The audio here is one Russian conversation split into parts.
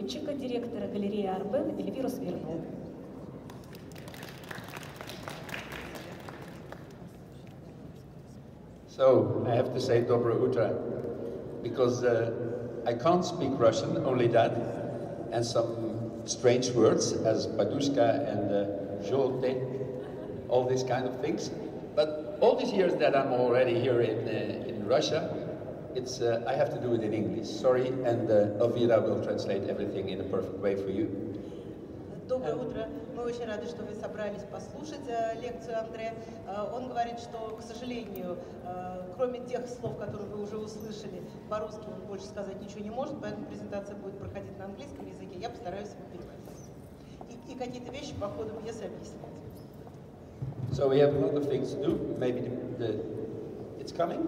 переводчика, директора галереи Арбен Эльвиру Смирнову. So, I have to say Dobro Utra, because I can't speak Russian, only that, and some strange words as badushka and zholte, all these kind of things. But all these years that I'm already here in Russia, I have to do it in English. Sorry, and Elvira will translate everything in a perfect way for you. Доброе утро. Мы очень рады, что вы собрались послушать лекцию Андре. Он говорит, что, к сожалению, кроме тех слов, которые вы уже услышали, по-русски он больше сказать ничего не может, поэтому презентация будет проходить на английском языке. Я постараюсь его переводить. И какие-то вещи по ходу пьесы объяснять. So we have a lot of things to do. Maybe it's coming.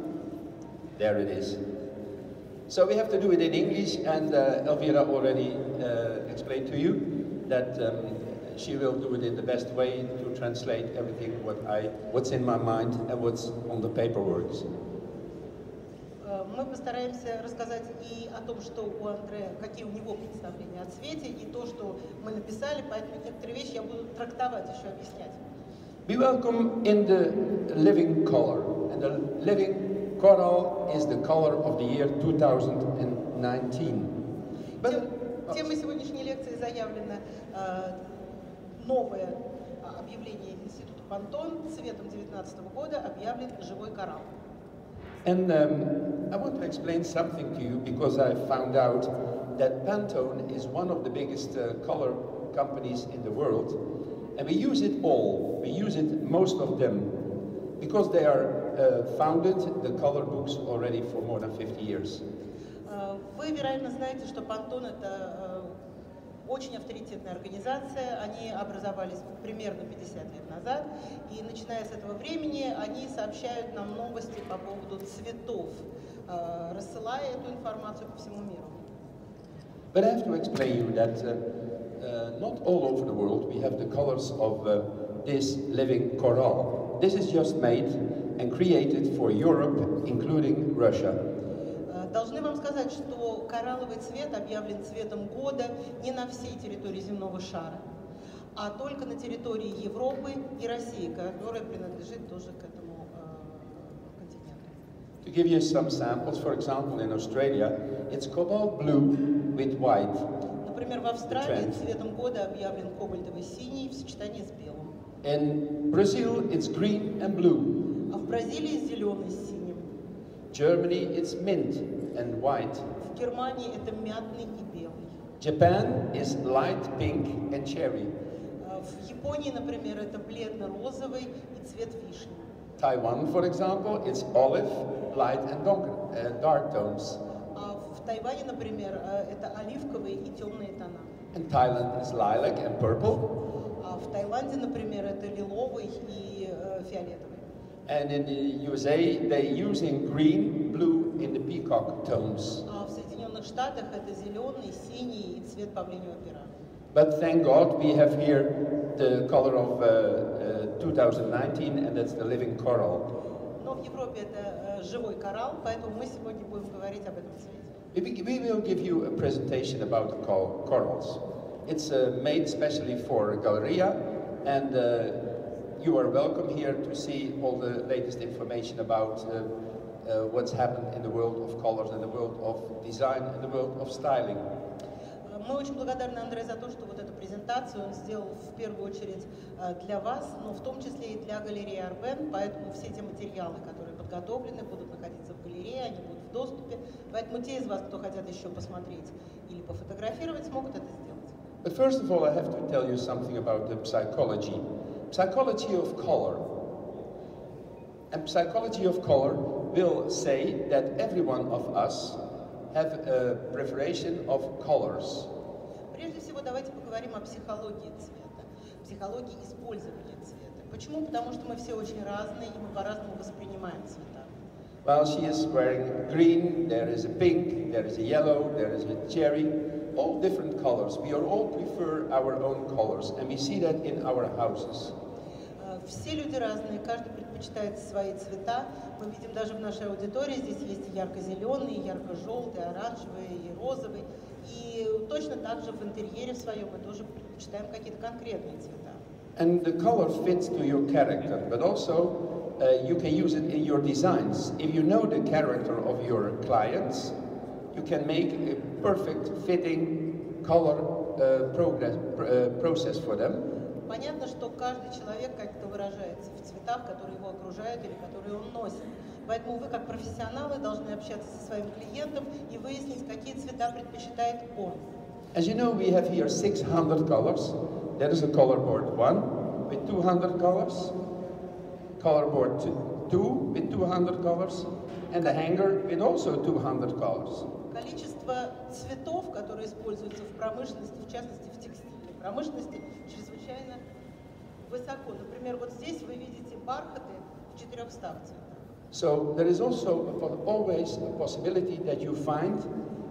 There it is. So we have to do it in English, and Elvira already explained to you that she will do it in the best way to translate everything what's in my mind and what's on the paperwork. Мы постараемся рассказать и о том, что у Андре, какие у него представления о цвете, и то, что мы написали, поэтому некоторые вещи я буду трактовать, еще объяснять. Be welcome in the living color, and the living coral is the color of the year 2019. Темой сегодняшней лекции заявлено новое объявление Института Пантон. Цветом 2019 года объявлен живой коралл. And I want to explain something to you, because I found out that Pantone is one of the biggest color companies in the world, and we use it all. We use it, most of them, because they are founded the color books already for more than 50 years. Вы, вероятно, знаете, что Pantone — это очень авторитетная организация. Они образовались примерно 50 лет назад, и начиная с этого времени они сообщают нам новости по поводу цветов, рассылая эту информацию по всему миру. But I have to explain you that not all over the world we have the colors of this living coral. This is just made and created for Europe, including Russia. Должны вам сказать, что коралловый цвет объявлен цветом года не на всей территории земного шара, а только на территории Европы и России, которая принадлежит тоже к этому континенту. To give you some samples, for example, in Australia, it's cobalt blue with white. Например, в Австралии цветом года объявлен кобальтовый синий в сочетании с белым. In Brazil, it's green and blue. А в Бразилии зеленый с синим. Germany, it's mint and white. В Германии это мятный и белый. Japan is light pink and cherry. В Японии, например, это бледно-розовый и цвет вишни. Taiwan, for example, it's olive, light and dark tones. А в Тайване, например, это оливковые и темные тона. And Thailand is lilac and purple. А в Таиланде, например, это лиловый и фиолетовый. And in the USA, they're using green, blue in the peacock tones. А в Соединенных Штатах это зеленый, синий и цвет павлиньего пера. But thank God we have here the color of 2019, and that's the living coral. Но в Европе это живой коралл, поэтому мы сегодня будем говорить об этом цвете. We will give you a presentation about the corals. It's made specially for Galleria, and you are welcome here to see all the latest information about what's happened in the world of colors, and the world of design, and the world of styling. Мы очень благодарны Андре за то, что вот эту презентацию он сделал в первую очередь для вас, но в том числе и для галереи Арбен, поэтому все те материалы, которые подготовлены, будут находиться в галерее, они будут в доступе, поэтому те из вас, кто хотят еще посмотреть или пофотографировать, смогут это сделать. But first of all, I have to tell you something about the psychology of color. And psychology of color will say that every one of us have a preference of colors. Прежде всего, давайте поговорим о психологии цвета, психологии использования цвета. Почему? Потому что мы все очень разные, и мы по-разному воспринимаем цвета. Well, she is wearing green, there is a pink, there is a yellow, there is a cherry, all different colors. We all prefer our own colors, and we see that in our houses. Все люди разные, каждый предпочитает свои цвета. Мы видим даже в нашей аудитории, здесь есть ярко-зеленый, ярко-желтый, оранжевый и розовый. И точно также в интерьере в своем мы тоже предпочитаем какие-то конкретные цвета. And the color fits to your character, but also you can use it in your designs. If you know the character of your clients, you can make a perfect fitting color process for them. Понятно, что каждый человек как-то выражается в цветах, которые его окружают или которые он носит. Поэтому вы, как профессионалы, должны общаться со своим клиентом и выяснить, какие цвета предпочитает он. As you know, we have here 600 colors. That is a color board 1 with 200 colors, color board 2 with 200 colors, and a hanger with also 200 colors. Количество цветов, которые используются в промышленности, в частности в текстильной промышленности, чрезвычайно высоко. Например, вот здесь вы видите бархаты в 400 цветах. So there is also always a possibility that you find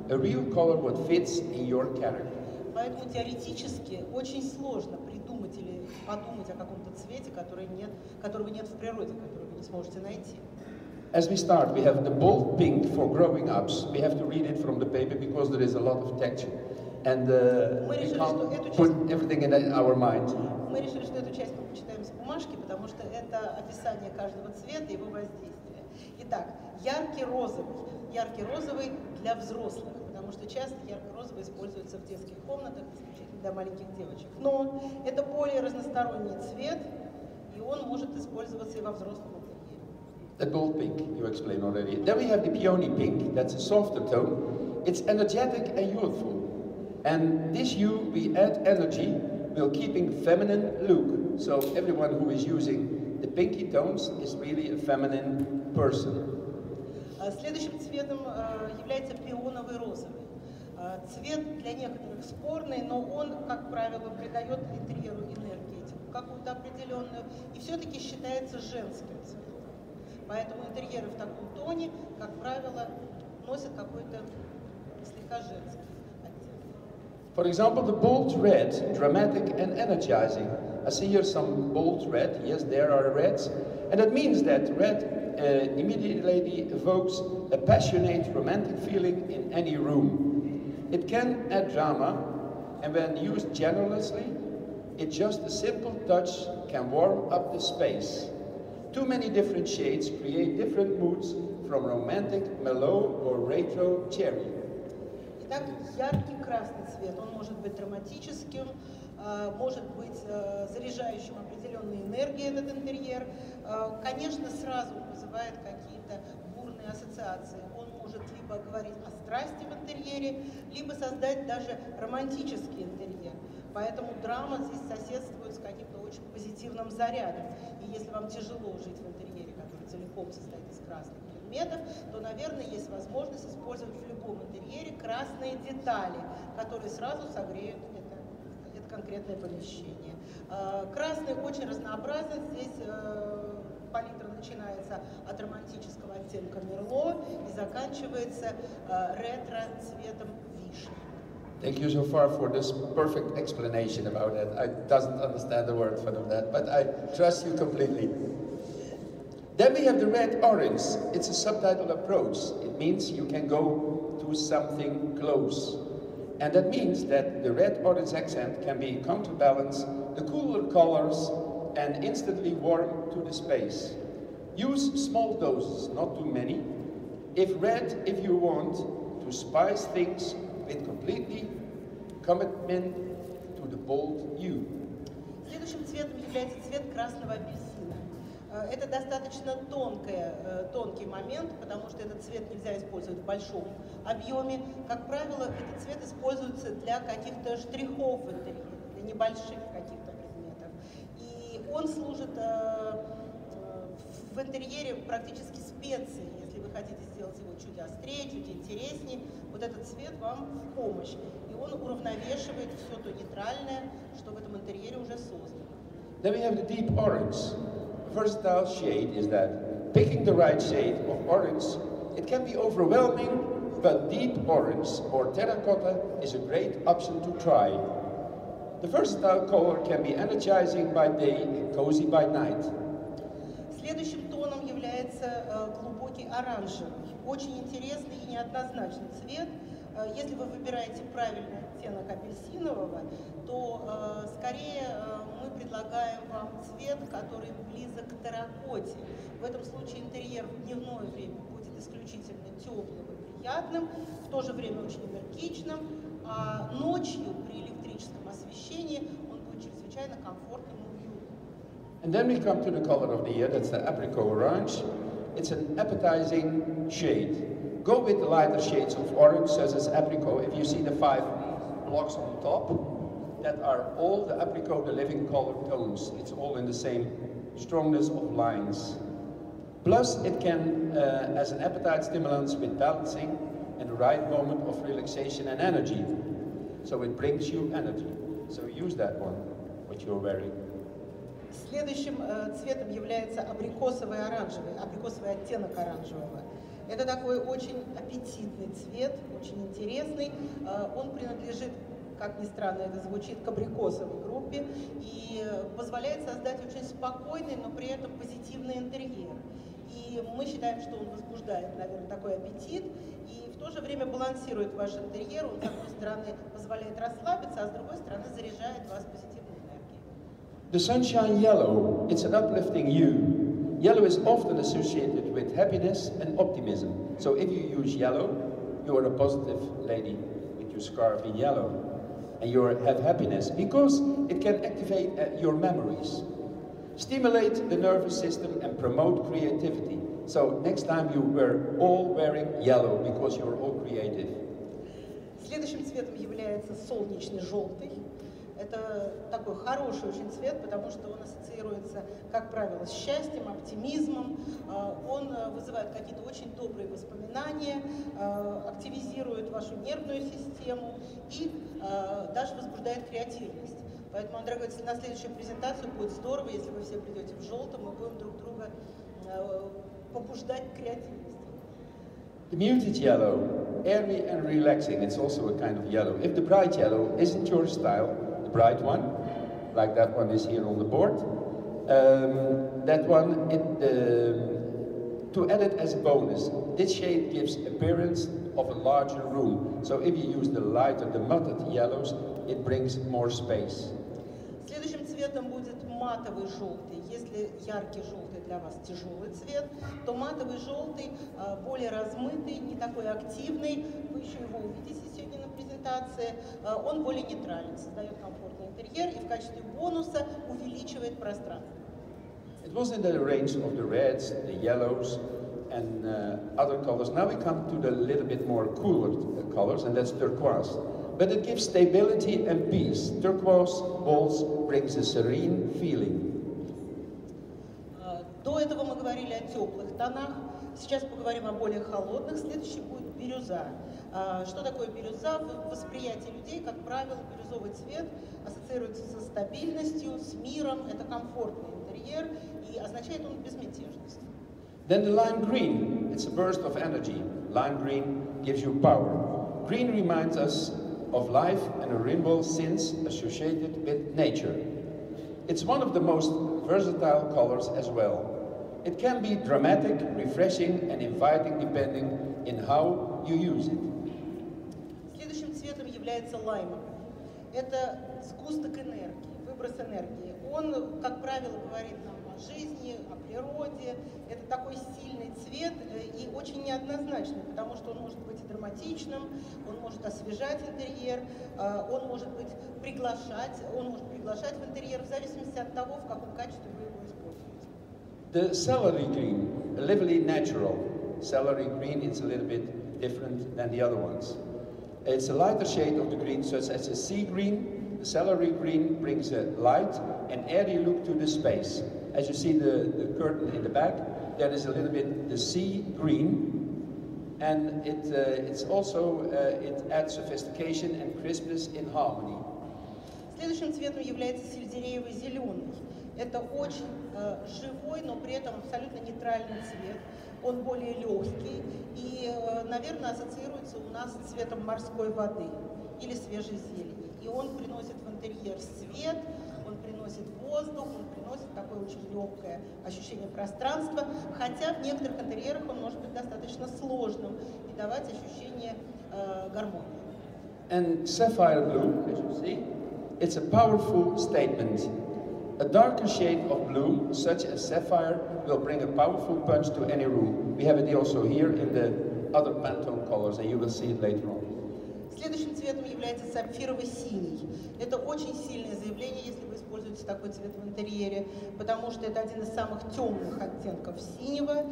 a real color what fits in your character. Поэтому теоретически очень сложно придумать или подумать о каком-то цвете, которого нет в природе, который вы не сможете найти. As we start, we have the bold pink for growing ups. We have to read it from the paper because there is a lot of texture. And we can't put everything in our mind. Мы решили, что эту часть мы почитаем с бумажки, потому что это описание каждого цвета и его воздействия. Итак, яркий розовый для взрослых, потому что часто ярко-розовый используется в детских комнатах, исключительно для маленьких девочек. Но это более разносторонний цвет, и он может использоваться и во взрослом интерьере. The bold pink, you explained already. Then we have the peony pink, that's a softer tone. It's energetic and youthful. And this hue, we add energy while keeping feminine look. So everyone who is using the pinky tones is really a feminine person. Следующим цветом является пионовый розовый. Цвет для некоторых спорный, но он, как правило, придает интерьеру энергетику какую-то определенную и все-таки считается женским цветом. Поэтому интерьеры в таком тоне, как правило, носят какой-то слегка женский оттенок. For example, the bold red, dramatic and energizing. I see here some bold red. Yes, there are reds. And that means that red immediately evokes a passionate, romantic feeling in any room. It can add drama, and when used generously, just a simple touch can warm up the space. Too many different shades create different moods, from romantic, mellow, or retro cherry. Итак, яркий красный цвет, он может быть драматическим, может быть заряжающим определенной энергией этот интерьер. Конечно, сразу вызывает какие-то бурные ассоциации. Он может либо говорить о страсти в интерьере, либо создать даже романтический интерьер. Поэтому драма здесь соседствует с каким-то очень позитивным зарядом. И если вам тяжело жить в интерьере, который целиком состоит из красных предметов, то, наверное, есть возможность использовать в любом интерьере красные детали, которые сразу согреют это конкретное помещение. Красный очень разнообразен. Здесь палитра начинается от романтического оттенка мерло и заканчивается ретро-цветом вишни. Thank you so far for this perfect explanation about that. I doesn't understand the word for that, but I trust you completely. Then we have the red-orange. It's a subtitle approach. It means you can go to something close. And that means that the red-orange accent can be counterbalance the cooler colors and instantly warm to the space. Use small doses, not too many. If you want to spice things with completely commitment to the bold hue. Следующим цветом является цвет красного апельсина. Это достаточно тонкий момент, потому что этот цвет нельзя использовать в большом объеме. Как правило, этот цвет используется для каких-то штрихов в интерьере, для небольших каких-то предметов. И он служит в интерьере практически специей. Если вы хотите сделать его чуть острее, чуть интереснее, вот этот цвет вам в помощь. И он уравновешивает все то нейтральное, что в этом интерьере уже создано. Then we have the deep orange. Versatile shade is that picking the right shade of orange, it can be overwhelming, but deep orange or terracotta is a great option to try. The versatile color can be energizing by day and cozy by night. Следующим тоном является глубокий оранжевый. Очень интересный и неоднозначный цвет. Если вы выбираете правильный оттенок апельсинового, то скорее мы предлагаем вам цвет, который близок к терракоте. В этом случае интерьер в дневное время будет исключительно теплым и приятным, в то же время очень энергичным, а ночью при электрическом освещении он будет чрезвычайно комфортным и уютным. And then we come to the color of the year, that's the apricot orange. It's an appetizing shade. Go with the lighter shades of orange, such as apricot. If you see the 5 blocks on top, that are all the apricot, the living color tones. It's all in the same strongness of lines. Plus, it can, as an appetite stimulant with balancing and the right moment of relaxation and energy. So it brings you energy. So use that one, what you're wearing. Следующим цветом является абрикосовый оттенок оранжевого. Это такой очень аппетитный цвет, очень интересный. Он принадлежит, как ни странно это звучит, к абрикосовой группе и позволяет создать очень спокойный, но при этом позитивный интерьер. И мы считаем, что он возбуждает, наверное, такой аппетит и в то же время балансирует ваш интерьер. Он, с одной стороны, позволяет расслабиться, а с другой стороны, заряжает вас позитивной энергией. The sunshine yellow, it's an uplifting hue. Yellow is often associated with happiness and optimism. So if you use yellow, you are a positive lady with your scarf in yellow. And you have happiness because it can activate your memories, stimulate the nervous system and promote creativity. So next time you were all wearing yellow because you're all creative. Следующим цветом является солнечный желтый. Это такой хороший очень цвет, потому что он ассоциируется, как правило, с счастьем, оптимизмом. Он вызывает какие-то очень добрые воспоминания, активизирует вашу нервную систему и даже возбуждает креативность. Поэтому, Андре говорит, на следующую презентацию будет здорово, если вы все придете в желтом, мы будем друг друга побуждать к креативности. The muted yellow, airy and relaxing, it's also a kind of yellow. If the bright yellow isn't your style, the bright one, like that one is here on the board, that one, to add it as a bonus, this shade gives appearance of a larger room. So if you use the lighter, the muted yellows, it brings more space. Следующим цветом будет матовый желтый. Если яркий желтый для вас тяжелый цвет, то матовый желтый более размытый, не такой активный. Вы еще его увидите сегодня на презентации. Он более нейтрален, создает комфортный интерьер и в качестве бонуса увеличивает пространство. It was in the range of the reds, the yellows, and other colors. Now we come to the little bit more cooler colors, and that's turquoise. But it gives stability and peace. Turquoise balls brings a serene feeling. До этого мы говорили о теплых тонах. Сейчас поговорим о более холодных. Следующий будет бирюза. Что такое бирюза? В восприятии людей, как правило, бирюзовый цвет ассоциируется со стабильностью, с миром. Это комфортный интерьер и означает он безмятежность. Then the lime green. It's a burst of energy. Lime green gives you power. Green reminds us of life and a rainbow since associated with nature. It's one of the most versatile colors as well. It can be dramatic, refreshing and inviting depending on how you use it. Следующим цветом является лаймовый. Это сгусток энергии, выброс энергии. Он, как правило, говорит нам о жизни, о природе. Это такой сильный цвет и очень неоднозначный, потому что он может быть и драматичным, он может освежать интерьер, он может приглашать в интерьер в зависимости от того, в каком качестве вы его используете. The celery green, a lively natural. Celery green, it's a little bit different than the other ones. It's a lighter shade of the green, such as a sea green. The celery green brings a light and airy look to the space. As you see the curtain in the back, there is a little bit the sea green, and it adds sophistication and crispness in harmony. Следующим цветом является сельдереевый зеленый. Это очень живой, но при этом абсолютно нейтральный цвет. Он более легкий и, наверное, ассоциируется у нас с цветом морской воды или свежей зелени. И он приносит в интерьер свет, он приносит воздух, он приносит такое очень легкое ощущение пространства, хотя в некоторых интерьерах он может быть достаточно сложным и давать ощущение гармония. And sapphire blue, as you see, it's a powerful statement. A darker shade of blue, such as sapphire, will bring a powerful punch to any room. We have it also here in the other Pantone colors, and you will see it later on. Следующим цветом является сапфировый синий. Это очень сильное заявление, если вы используете такой цвет в интерьере, потому что это один из самых темных оттенков синего,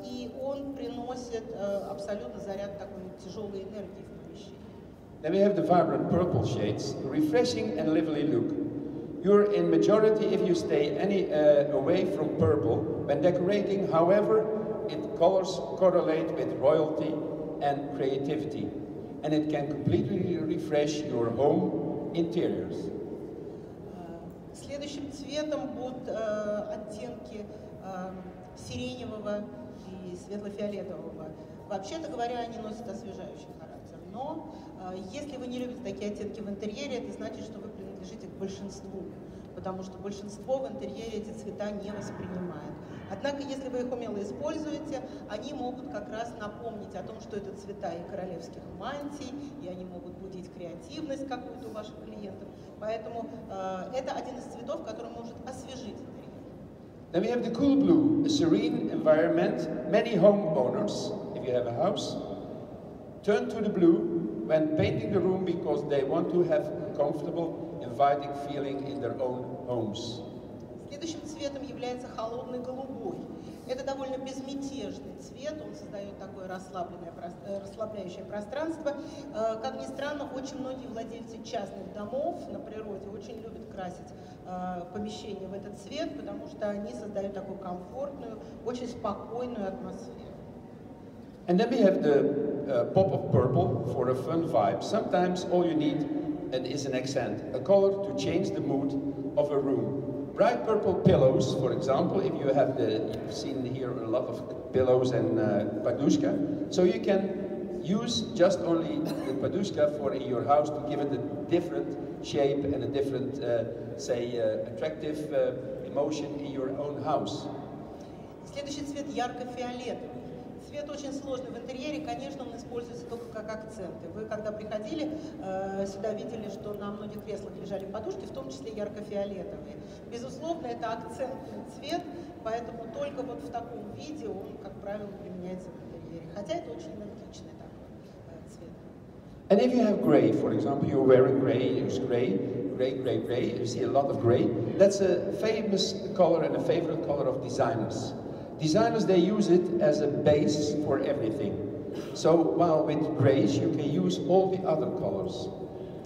и он приносит абсолютно заряд такой тяжелой энергии в помещении. Then we have the vibrant purple shades, refreshing and lively look. You're in majority if you stay away from purple when decorating. However, its colors correlate with royalty and creativity, and it can completely refresh your home interiors. Следующим цветом будут оттенки сиреневого и светло-фиолетового. Вообще-то говоря, они носят освежающий характер, но если вы не любите такие оттенки в интерьере, это значит, что вы принадлежите к большинству, потому что большинство в интерьере эти цвета не воспринимает. Однако, если вы их умело используете, они могут как раз напомнить о том, что это цвета и королевских мантий, и они могут будить креативность какую-то у ваших клиентов. Поэтому это один из цветов, который может освежить интерьер. Then we have the cool blue, a serene environment. Many homeowners, if you have a house, turn to the blue when painting the room because they want to have a comfortable, inviting feeling in their own homes. Следующим цветом является холодный голубой. Это довольно безмятежный цвет, он создает такое расслабляющее пространство. Как ни странно, очень многие владельцы частных домов на природе очень любят красить помещения в этот цвет, потому что они создают такую комфортную, очень спокойную атмосферу. And then we have the pop of purple for a fun vibe. Sometimes all you need is an accent, a color to change the mood of a room. Bright purple pillows, for example, if you have you've seen here a lot of pillows and padushka, so you can use just only the padushka for your house to give it a different shape and a different, attractive emotion in your own house. Следующий цвет ярко-фиолетовый. Цвет очень сложный в интерьере, конечно, он используется только как акценты. Вы, когда приходили сюда, видели, что на многих креслах лежали подушки, в том числе ярко-фиолетовые. Безусловно, это акцентный цвет, поэтому только вот в таком виде он, как правило, применяется в интерьере. Хотя это очень энергичный такой цвет. And if you have gray, for example, you're wearing gray, you use gray, you see a lot of gray, that's a famous color and a favorite color of designers. Designers, they use it as a base for everything. So while with grays, you can use all the other colors.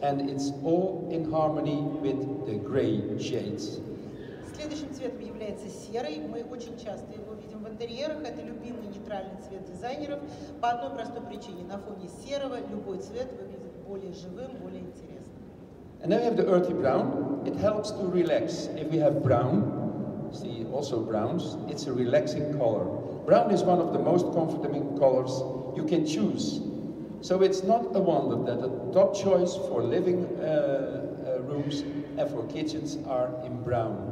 And it's all in harmony with the gray shades. Следующим цветом является серый. Мы очень часто его видим в интерьерах. Это любимый нейтральный цвет дизайнеров. По одной простой причине. На фоне серого любой цвет выглядит более живым, более интересным. And then we have the earthy brown. It helps to relax. If we have brown, see also browns, it's a relaxing color. Brown is one of the most comforting colors you can choose. So it's not a wonder that the top choice for living rooms and for kitchens are in brown.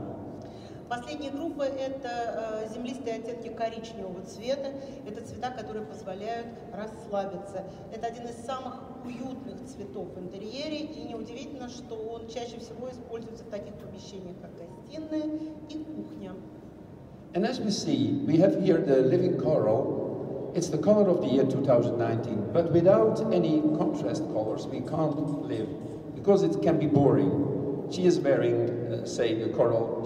Последняя группа – это землистые оттенки коричневого цвета. Это цвета, которые позволяют расслабиться. Это один из самых уютных цветов в интерьере. И неудивительно, что он чаще всего используется в таких помещениях, как гостиная и кухня. And as we see, we have here the living coral. It's the color of the year 2019. But without any contrast colors, we can't live, because it can be boring. She is wearing, say, the coral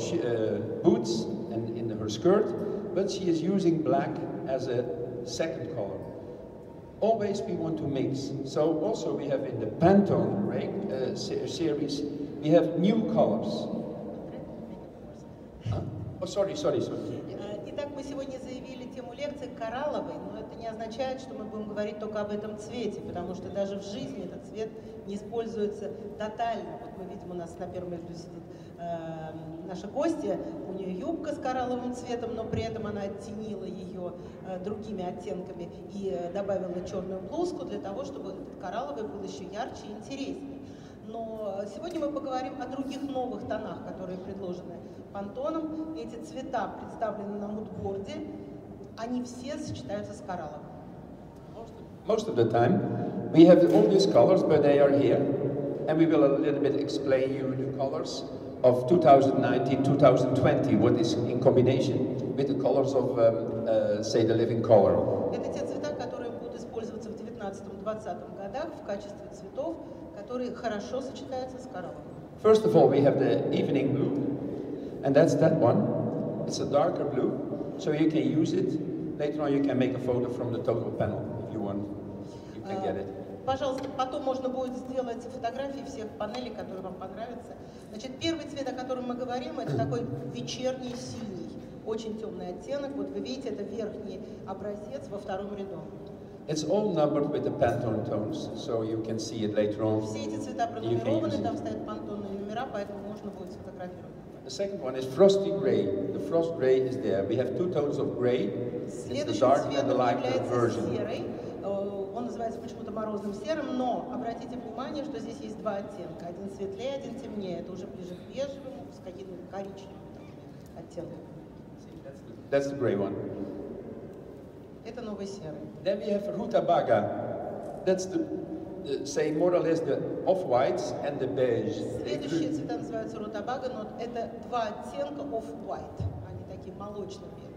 boots and in her skirt, but she is using black as a second color. Always we want to mix. So also we have in the Pantone series, we have new colors. Oh, sorry. Итак, мы сегодня заявили тему лекции коралловый, но это не означает, что мы будем говорить только об этом цвете, потому что даже в жизни этот цвет не используется тотально. Вот мы видим, у нас на первом ряду сидит наша гостья, у нее юбка с коралловым цветом, но при этом она оттенила ее другими оттенками и добавила черную блузку для того, чтобы этот коралловый был еще ярче и интереснее. Но сегодня мы поговорим о других новых тонах, которые предложены Пантоном. Эти цвета представлены на мудборде, они все сочетаются с коралловым. Most of the time, we have all these colors, but they are here, and we will a little bit explain you the colors of 2019, 2020, what is in combination with the colors of, say, the living color. Это те цвета, которые будут использоваться в 19-20 годах в качестве цветов, которые хорошо сочетаются с кораллом. First of all, we have the evening blue, and that's that one. It's a darker blue, so you can use it. Later on, you can make a photo from the total panel if you want. You can get it. Пожалуйста, потом можно будет сделать фотографии всех панелей, которые вам понравятся. Значит, первый цвет, о котором мы говорим, это такой вечерний синий, очень темный оттенок. Вот вы видите, это верхний образец во втором ряду. It's all numbered with the Pantone tones, so you can see it later on. Все эти цвета пронумерованы, там стоят пантонные номера, поэтому можно будет сфотографировать. The second one is frosty gray. The frost gray is there. We have two tones of gray. It's the dark and the lighter version. Серый. Он называется почему-то морозным серым, но обратите внимание, что здесь есть два оттенка. Один светлее, один темнее. Это уже ближе к бежевому, с каким-то коричневым оттенком. That's the gray one. Это новый серый. Then we have rutabaga. That's the say more or less the off-whites and the beige. Следующие цвета называются рутабага, но это два оттенка off-white. Они такие молочно-белые.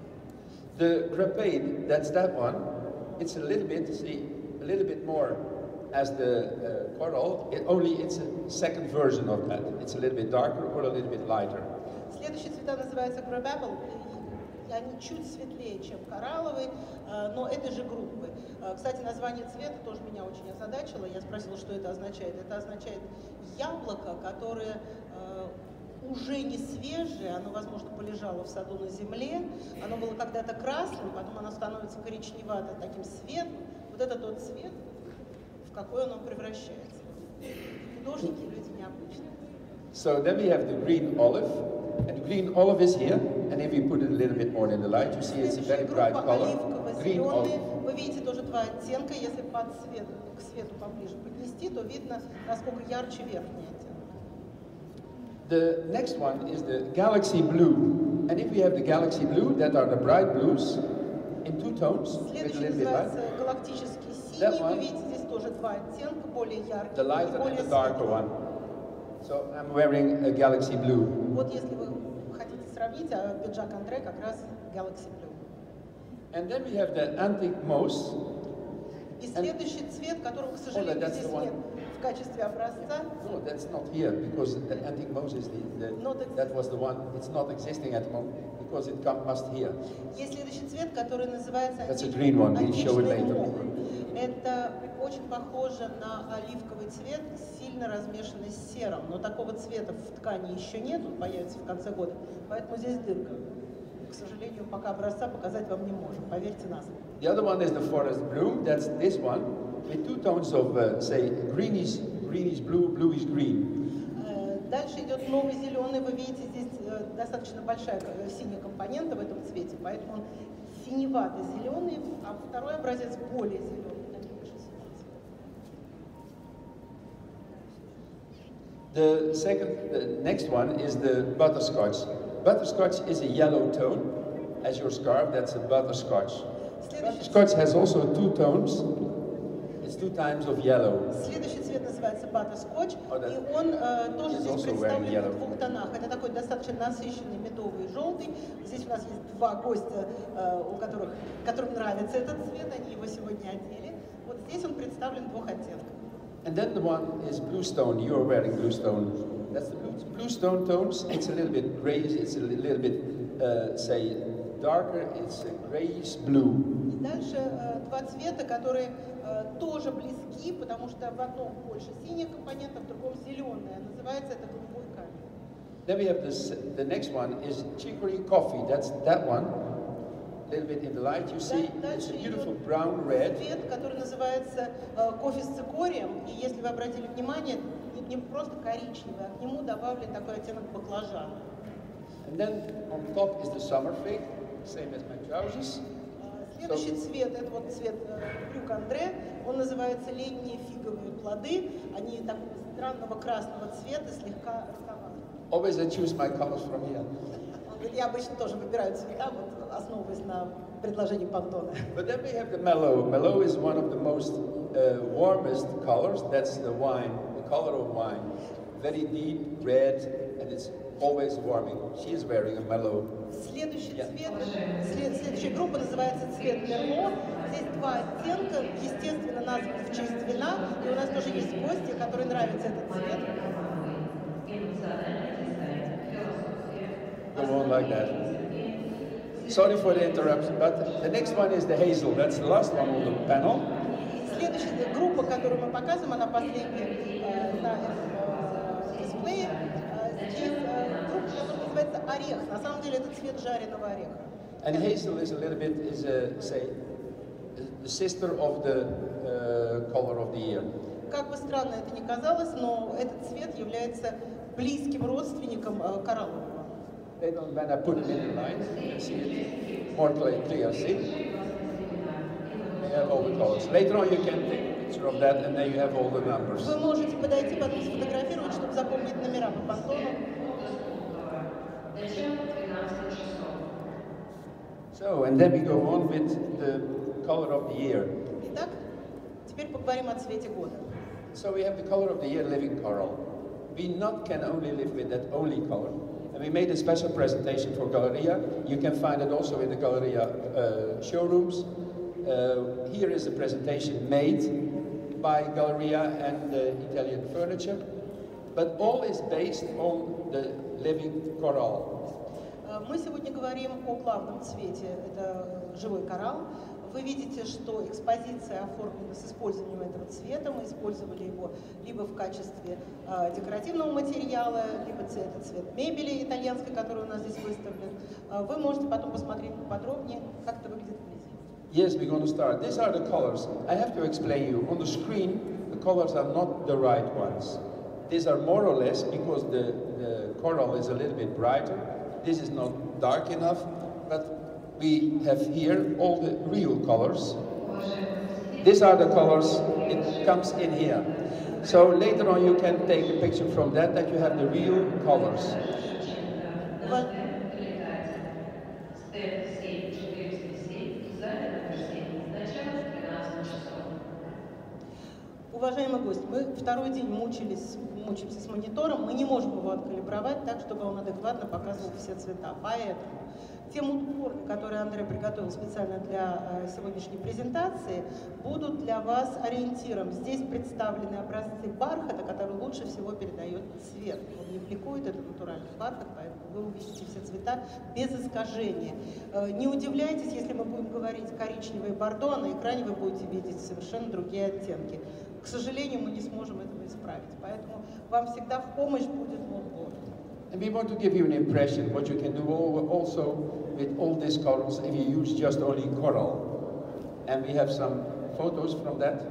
The grapade, that's that one. It's a little bit, see, a little bit more as the coral. It's a second version of that. It's a little bit darker or a little bit lighter. Следующие цвета называются crabapple. Они чуть светлее, чем коралловый, но этой же группы. Кстати, название цвета тоже меня очень озадачило. Я спросила, что это означает. Это означает яблоко, которое уже не свежее, оно, возможно, полежало в саду на земле, оно было когда-то красным, потом оно становится коричневато, таким светлым. Вот это тот цвет, в какой оно превращается. Художники — люди необычные. So then we have the green olive, and the green olive is here, and if we put it a little bit more in the light, you see it's a very bright color. Green olive. Вы видите тоже два оттенка. Если к свету поближе поднести, то видно, насколько ярче верхний оттенок. The next one is the galaxy blue, and if we have the galaxy blue, that are the bright blues in two tones, with a Следующий little bit light. называется галактический синий. Вы видите, здесь тоже два оттенка, более яркие The и lighter более and the darker светлые. one. So I'm wearing a galaxy blue. Вот если вы хотите сравнить, а пиджак Андре как раз Galaxy Blue. And then we have the antique moss. И следующий цвет, которого, к сожалению, that's здесь the one. нет в качестве образца. No, that's not here because the antique moss is that was the one. It's not existing at the moment because it must here. Есть следующий цвет, который называется That's a green one. We'll show it античный later. мох. Это очень похоже на оливковый цвет, сильно размешанный с серым, но такого цвета в ткани еще нет, он появится в конце года, поэтому здесь дырка. К сожалению, пока образца показать вам не можем, поверьте нас. The other one is the forest blue. That's this one with two tones of say greenish blue, bluish green. Дальше идет новый зеленый. Вы видите, здесь достаточно большая синяя компонента в этом цвете, поэтому он синевато-зеленый, а второй образец более зеленый. The next one is the butterscotch. Butterscotch is a yellow tone, as your scarf. That's a butterscotch. Butterscotch has also two tones. It's two times of yellow. Следующий цвет называется butterscotch, и он тоже здесь представлен в двух тонах. Это такой достаточно насыщенный медовый и желтый. Здесь у нас есть два гостя, которым нравится этот цвет, они его сегодня одели. Вот здесь он представлен в двух оттенках. And then the one is bluestone. You're wearing bluestone. That's the bluestone tones. It's a little bit gray. It's a little bit, say, darker. It's a grayish blue. И дальше два цвета, которые тоже близки, потому что в одном больше синих компонентов, в другом зеленое. Называется это голубой камень. Then we have the next one is chicory coffee. That's that one. A little bit in the light, you see it's a beautiful brown red. Цвет, который называется кофе с цикорием, и если вы обратили внимание, не просто коричневый, а к нему добавлен такой оттенок баклажана. And then on top is the summer fig, same as my trousers. Следующий цвет, это вот цвет брюк Андре, он называется летние фиговые плоды, они такого странного красного цвета, слегка розоватые. Always I choose my colors from here. Я обычно тоже выбираю цвета, вот, основываясь на предложений Пантона. But then we have the mellow. Mellow is one of the most warmest colors. That's the wine, the color of wine. Very deep red, and it's always warming. She is wearing a mellow. Следующий цвет, следующая группа называется цвет Мерло. Здесь два оттенка, естественно, названы в честь вина. И у нас тоже есть гости, которым нравится этот цвет. Go on like that. Sorry for the interruption, but the next one is the hazel. That's the last one on the panel. Следующая группа, которую мы показываем, она последняя на дисплее. Здесь группа, которая называется орех. На самом деле это цвет жареного ореха. And hazel is a little bit, say, the sister of the color of the year. Как бы странно это ни казалось, но этот цвет является близким родственником кораллового. Later on, when I put it in the light, you can see it more clear. See? They have all the colors. Later on, you can take a picture of that, and then you have all the numbers. Вы можете подойти, потом сфотографировать, чтобы запомнить номера по Пантону. So, and then we go on with the color of the year. Итак, теперь поговорим о цвете года. So we have the color of the year, living coral. We not can only live with that only color. And we made a special presentation for Galleria. You can find it also in the Galleria showrooms. Here is a presentation made by Galleria and Italian furniture. But all is based on the living coral. Мы сегодня говорим о главном цвете, это живой коралл. Вы видите, что экспозиция оформлена с использованием этого цвета. Мы использовали его либо в качестве декоративного материала, либо это цвет мебели итальянской, который у нас здесь выставлен. Вы можете потом посмотреть подробнее, как это выглядит вблизи. Yes, we're going to start. These are the colors. I have to explain you. On the screen, the colors are not the right ones. These are more or less because the coral is a little bit brighter. This is not dark enough, but we have here all the real colors. These are the colors, it comes in here. So later on you can take a picture from that you have the real colors. Уважаемый гость, мы второй день мучимся с монитором, мы не можем его откалибровать так, чтобы он адекватно показывал все цвета. Поэтому те мудборды, которые Андре приготовил специально для сегодняшней презентации, будут для вас ориентиром. Здесь представлены образцы бархата, который лучше всего передает цвет. Он не бликует, это натуральный бархат, поэтому вы увидите все цвета без искажения. Не удивляйтесь, если мы будем говорить коричневый бордо, а на экране вы будете видеть совершенно другие оттенки. К сожалению, мы не сможем этого исправить, поэтому вам всегда в помощь будет мудборд. And we want to give you an impression what you can do also with all these colors if you use just only coral. And we have some photos from that.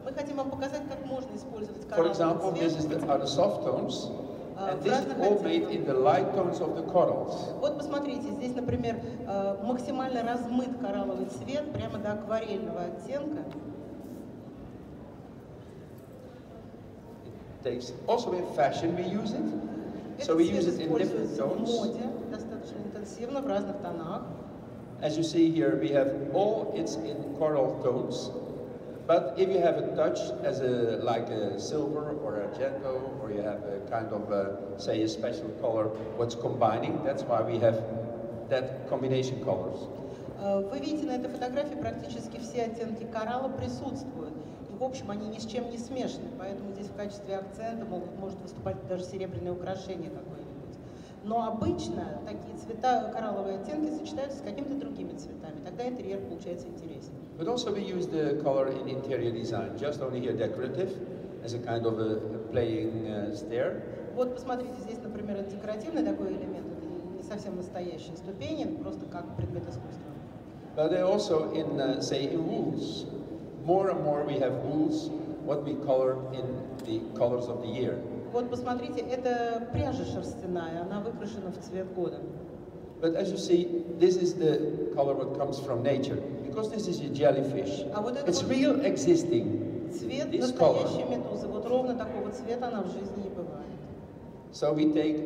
Мы хотим вам показать, как можно использовать For коралловый example, цвет. these are the soft tones, and this is all made in the light tones of the corals. Вот посмотрите, здесь, например, максимально размыт коралловый цвет, прямо до акварельного оттенка. Takes also in fashion we use it, so we use it in different tones. В моде достаточно интенсивно в разных тонах. As you see here, we have all it's in coral tones, but if you have a touch as like a silver or argento, or you have a kind of say a special color, what's combining, that's why we have that combination colors. Вы видите на этой фотографии практически все оттенки коралла присутствуют. В общем, они ни с чем не смешаны, поэтому здесь в качестве акцента может выступать даже серебряное украшение какое-нибудь. Но обычно такие цвета, коралловые оттенки сочетаются с какими-то другими цветами, тогда интерьер получается интереснее. But also we use the color in interior design, just only here decorative, as a kind of a playing stair. Вот посмотрите, здесь, например, декоративный такой элемент, это не совсем настоящие ступени, просто как предмет искусства. But they're also in, say, in wools. More and more we have wools, what we color in the colors of the year. Вот посмотрите, это пряжа шерстяная, она выкрашена в цвет года. But as you see, this is the color what comes from nature, because this is a jellyfish. It's real existing. Цвет This color. настоящей медузы. Вот ровно такого цвета она в жизни не бывает. So we take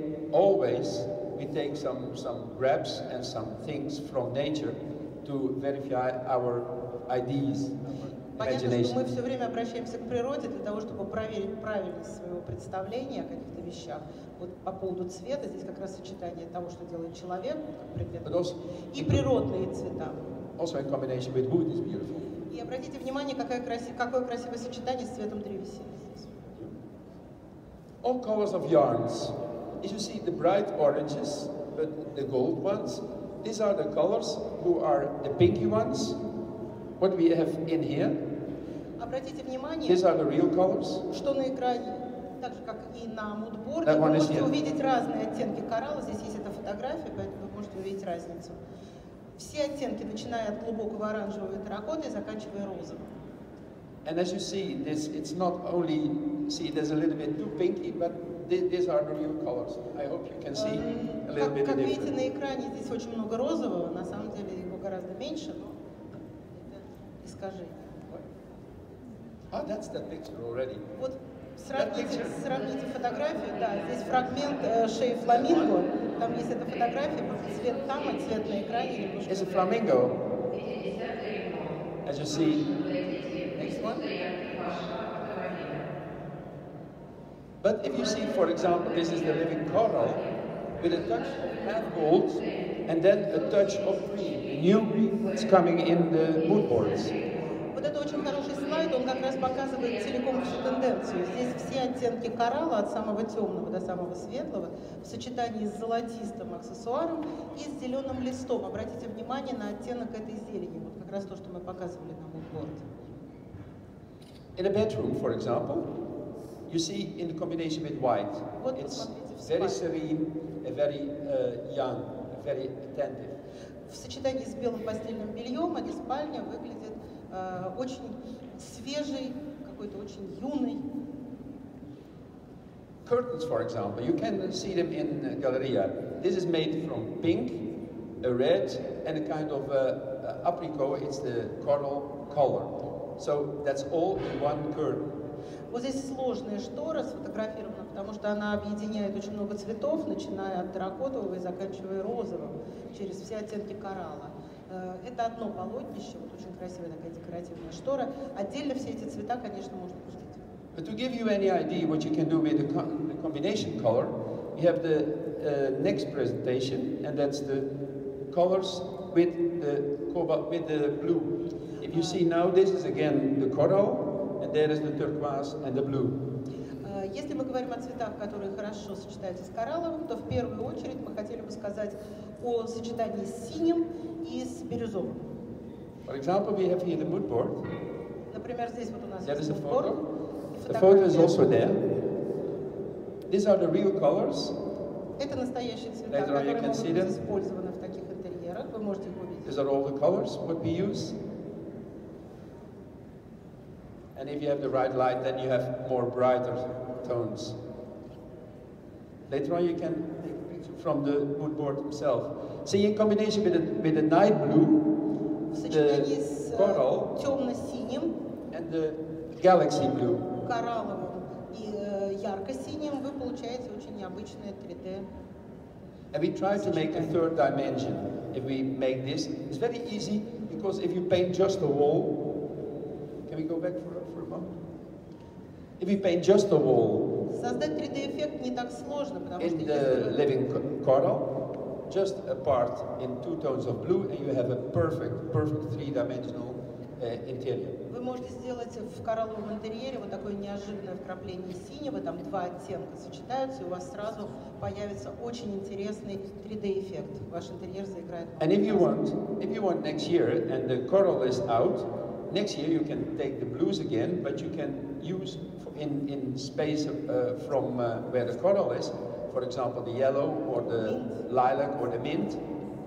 some grabs and some things from nature to verify our ideas, Понятно, что imagination. мы все время обращаемся к природе для того, чтобы проверить правильность своего представления о каких-то вещах. Вот по поводу цвета, здесь как раз сочетание того, что делает человек, как предмет, и природные цвета. Also in combination with wood is beautiful. И обратите внимание, какое красивое сочетание с цветом древесины. All colors of yarns. As you see, the bright oranges, but the gold ones, these are the colors who are the pinky ones. What we have in here, Обратите внимание, these are the real colors. что на экране, так же как и на мудборде, That вы one is можете here. увидеть разные оттенки коралла. Здесь есть эта фотография, поэтому вы можете увидеть разницу. Все оттенки, начиная от глубокого оранжевого и терракоты и заканчивая розовым. And as you see, it's not only, see, there's a little bit too pinky, but these are the real colors. I hope you can see a little bit Как of видите difference. на экране, здесь очень много розового, на самом деле его гораздо меньше, но это искажение. Oh, that's that picture already. Вот сравните фотографию, да, здесь фрагмент шеи фламинго, там есть эта фотография, просто цвет там, а цвет на экране немножко. It's a flamingo. As you see, next one. But if you see, for example, this is the living coral with a touch of half gold and then a touch of green. New green is coming in the mood boards. Вот это очень хороший слайд, он как раз показывает целиком всю тенденцию. Здесь все оттенки коралла от самого темного до самого светлого в сочетании с золотистым аксессуаром и с зеленым листом. Обратите внимание на оттенок этой зелени, вот как раз то, что мы показывали на мудборде. In a bedroom, for example, you see in the combination with white, Вот it's посмотрите, very serene, very young, very attentive. В сочетании с белым постельным бельем эта спальня выглядит очень свежей, какой-то очень юной. Curtains, for example, you can see them in Galleria. This is made from pink, a red, and a kind of apricot. It's the coral color. So that's all in one curtain. Вот здесь сложная штора сфотографирована, потому что она объединяет очень много цветов, начиная от терракотового и заканчивая розовым, через все оттенки коралла. Это одно полотнище, вот очень красивая такая декоративная штора. Отдельно все эти цвета, конечно, можно пустить. But to give you any idea what you can do with the combination color, we have the next presentation, and that's the colors with the blue. If you see now, this is again the coral, and there is the turquoise and the blue. Если мы говорим о цветах, которые хорошо сочетаются с коралловым, то в первую очередь мы хотели бы сказать о сочетании с синим и с бирюзовым. For example, we have here the mood board. Например, здесь вот у нас There is есть a мудборд. photo. The photo is also there. These are the real colors. Это настоящие цвета, Later on you которые can могут see быть them. использованы в таких интерьерах. Вы можете их увидеть. These are all the colors what we use. And if you have the right light, then you have more brighter tones. Later on, you can take a picture from the mood board himself. See, in combination with the night blue, В сочетании the с coral, темно-синим, and the galaxy blue. коралловым и ярко-синим вы получаете очень необычное 3D. And we try to make a third dimension. If we make this, it's very easy because if you paint just a wall, can we go back for a moment? If you paint just a wall Создать 3D-эффект не так сложно, потому что in если the вы living coral, just a part in 2 tones of blue, and you have a perfect 3-dimensional interior. Вы можете сделать в коралловом интерьере вот такое неожиданное вкрапление синего, там 2 оттенка сочетаются, и у вас сразу появится очень интересный 3D-эффект. Ваш интерьер заиграет. And if you want next year, and the coral is out, next year you can take the blues again, but you can use in space from where the coral is, for example, the yellow or the lilac or the mint,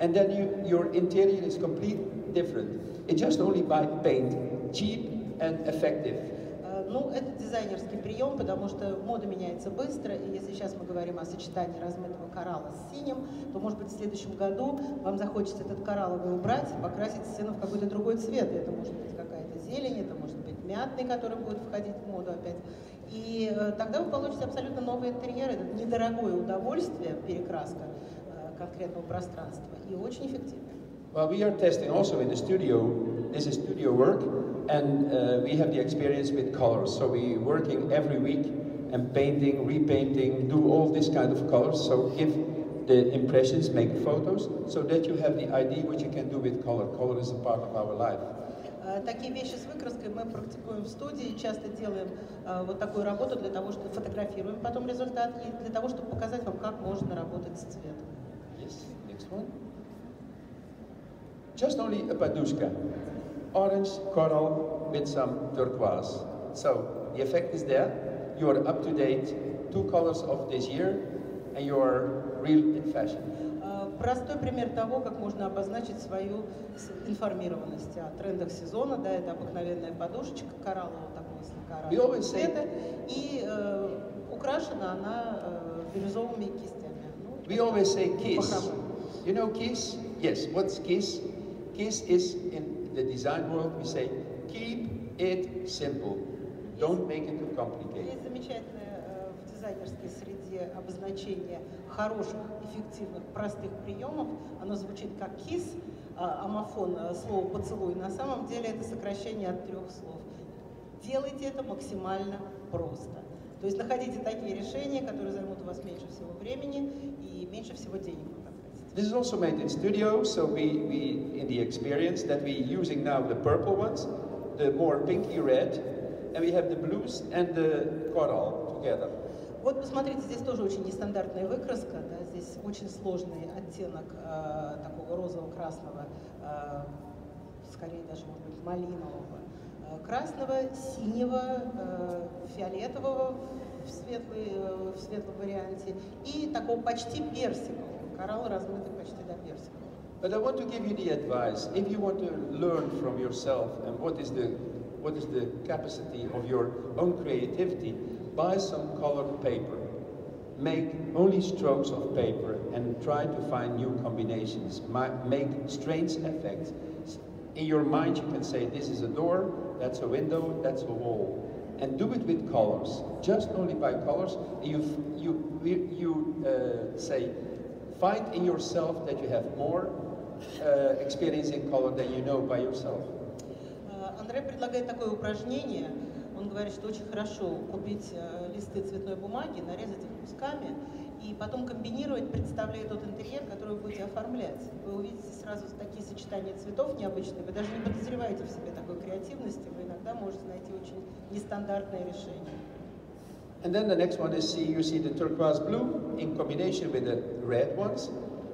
and then your interior is completely different. It's just only by paint, cheap and effective. Ну, это дизайнерский прием, потому что мода меняется быстро, и если сейчас мы говорим о сочетании размытого коралла с синим, то, может быть, в следующем году вам захочется этот коралловый убрать и покрасить стену в какой-то другой цвет. Это может быть какая-то зелень, это может быть мятный, который будет входить в моду опять. И тогда вы получите абсолютно новый интерьер. Это недорогое удовольствие, перекраска конкретного пространства, и очень эффективно. Well, we are testing also in the studio. This is studio work, and we have the experience with colors. So we're working every week and painting, repainting, do all this kind of colors. So give the impressions, make photos, so that you have the idea what you can do with color. Color is a part of our life. Такие вещи с выкраской мы практикуем в студии, часто делаем вот такую работу для того, чтобы фотографируем потом результат, и для того, чтобы показать вам, как можно работать с цветом. Yes, next one. Just only a padushka. Orange, coral with some turquoise. So the effect is there. You are up to date, 2 colors of this year, and you are real in fashion. Простой пример того, как можно обозначить свою информированность о трендах сезона. Да, это обыкновенная подушечка кораллового такого слегка цвета, и украшена она бирюзовыми кистями. We always say kiss. You know kiss? Yes. What's kiss? Kiss is in the design world. We say keep it simple. Don't make it too complicated. Есть замечательное в дизайнерской среде обозначение хороших, эффективных, простых приемов. Оно звучит как kiss, амофон слова поцелуй. На самом деле это сокращение от 3 слов. Делайте это максимально просто. То есть находите такие решения, которые займут у вас меньше всего времени и меньше всего денег. This is also made in studio, so we in the experience that we're using now the purple ones, the more pinky red, and we have the blues and the coral together. Вот посмотрите, здесь тоже очень нестандартная выкраска, да, здесь очень сложный оттенок такого розово-красного, скорее даже, может быть, малинового, красного, синего, фиолетового в светлом варианте и такого почти персикового. Коралл размытый почти до персикового. But I want to give you the advice, if you want to learn from yourself and what is the capacity of your own creativity, buy some colored paper. Make only strokes of paper and try to find new combinations. Make strange effects. In your mind you can say this is a door, that's a window, that's a wall. And do it with colors, just only by colors. You say, find in yourself that you have more experience in color than you know by yourself. Андре предлагает такое упражнение. Он говорит, что очень хорошо купить листы цветной бумаги, нарезать их кусками и потом комбинировать, представляя тот интерьер, который вы будете оформлять. Вы увидите сразу такие сочетания цветов необычные. Вы даже не подозреваете в себе такой креативности. Вы иногда можете найти очень нестандартное решение. And then the next one is you see the turquoise blue in combination with the red ones,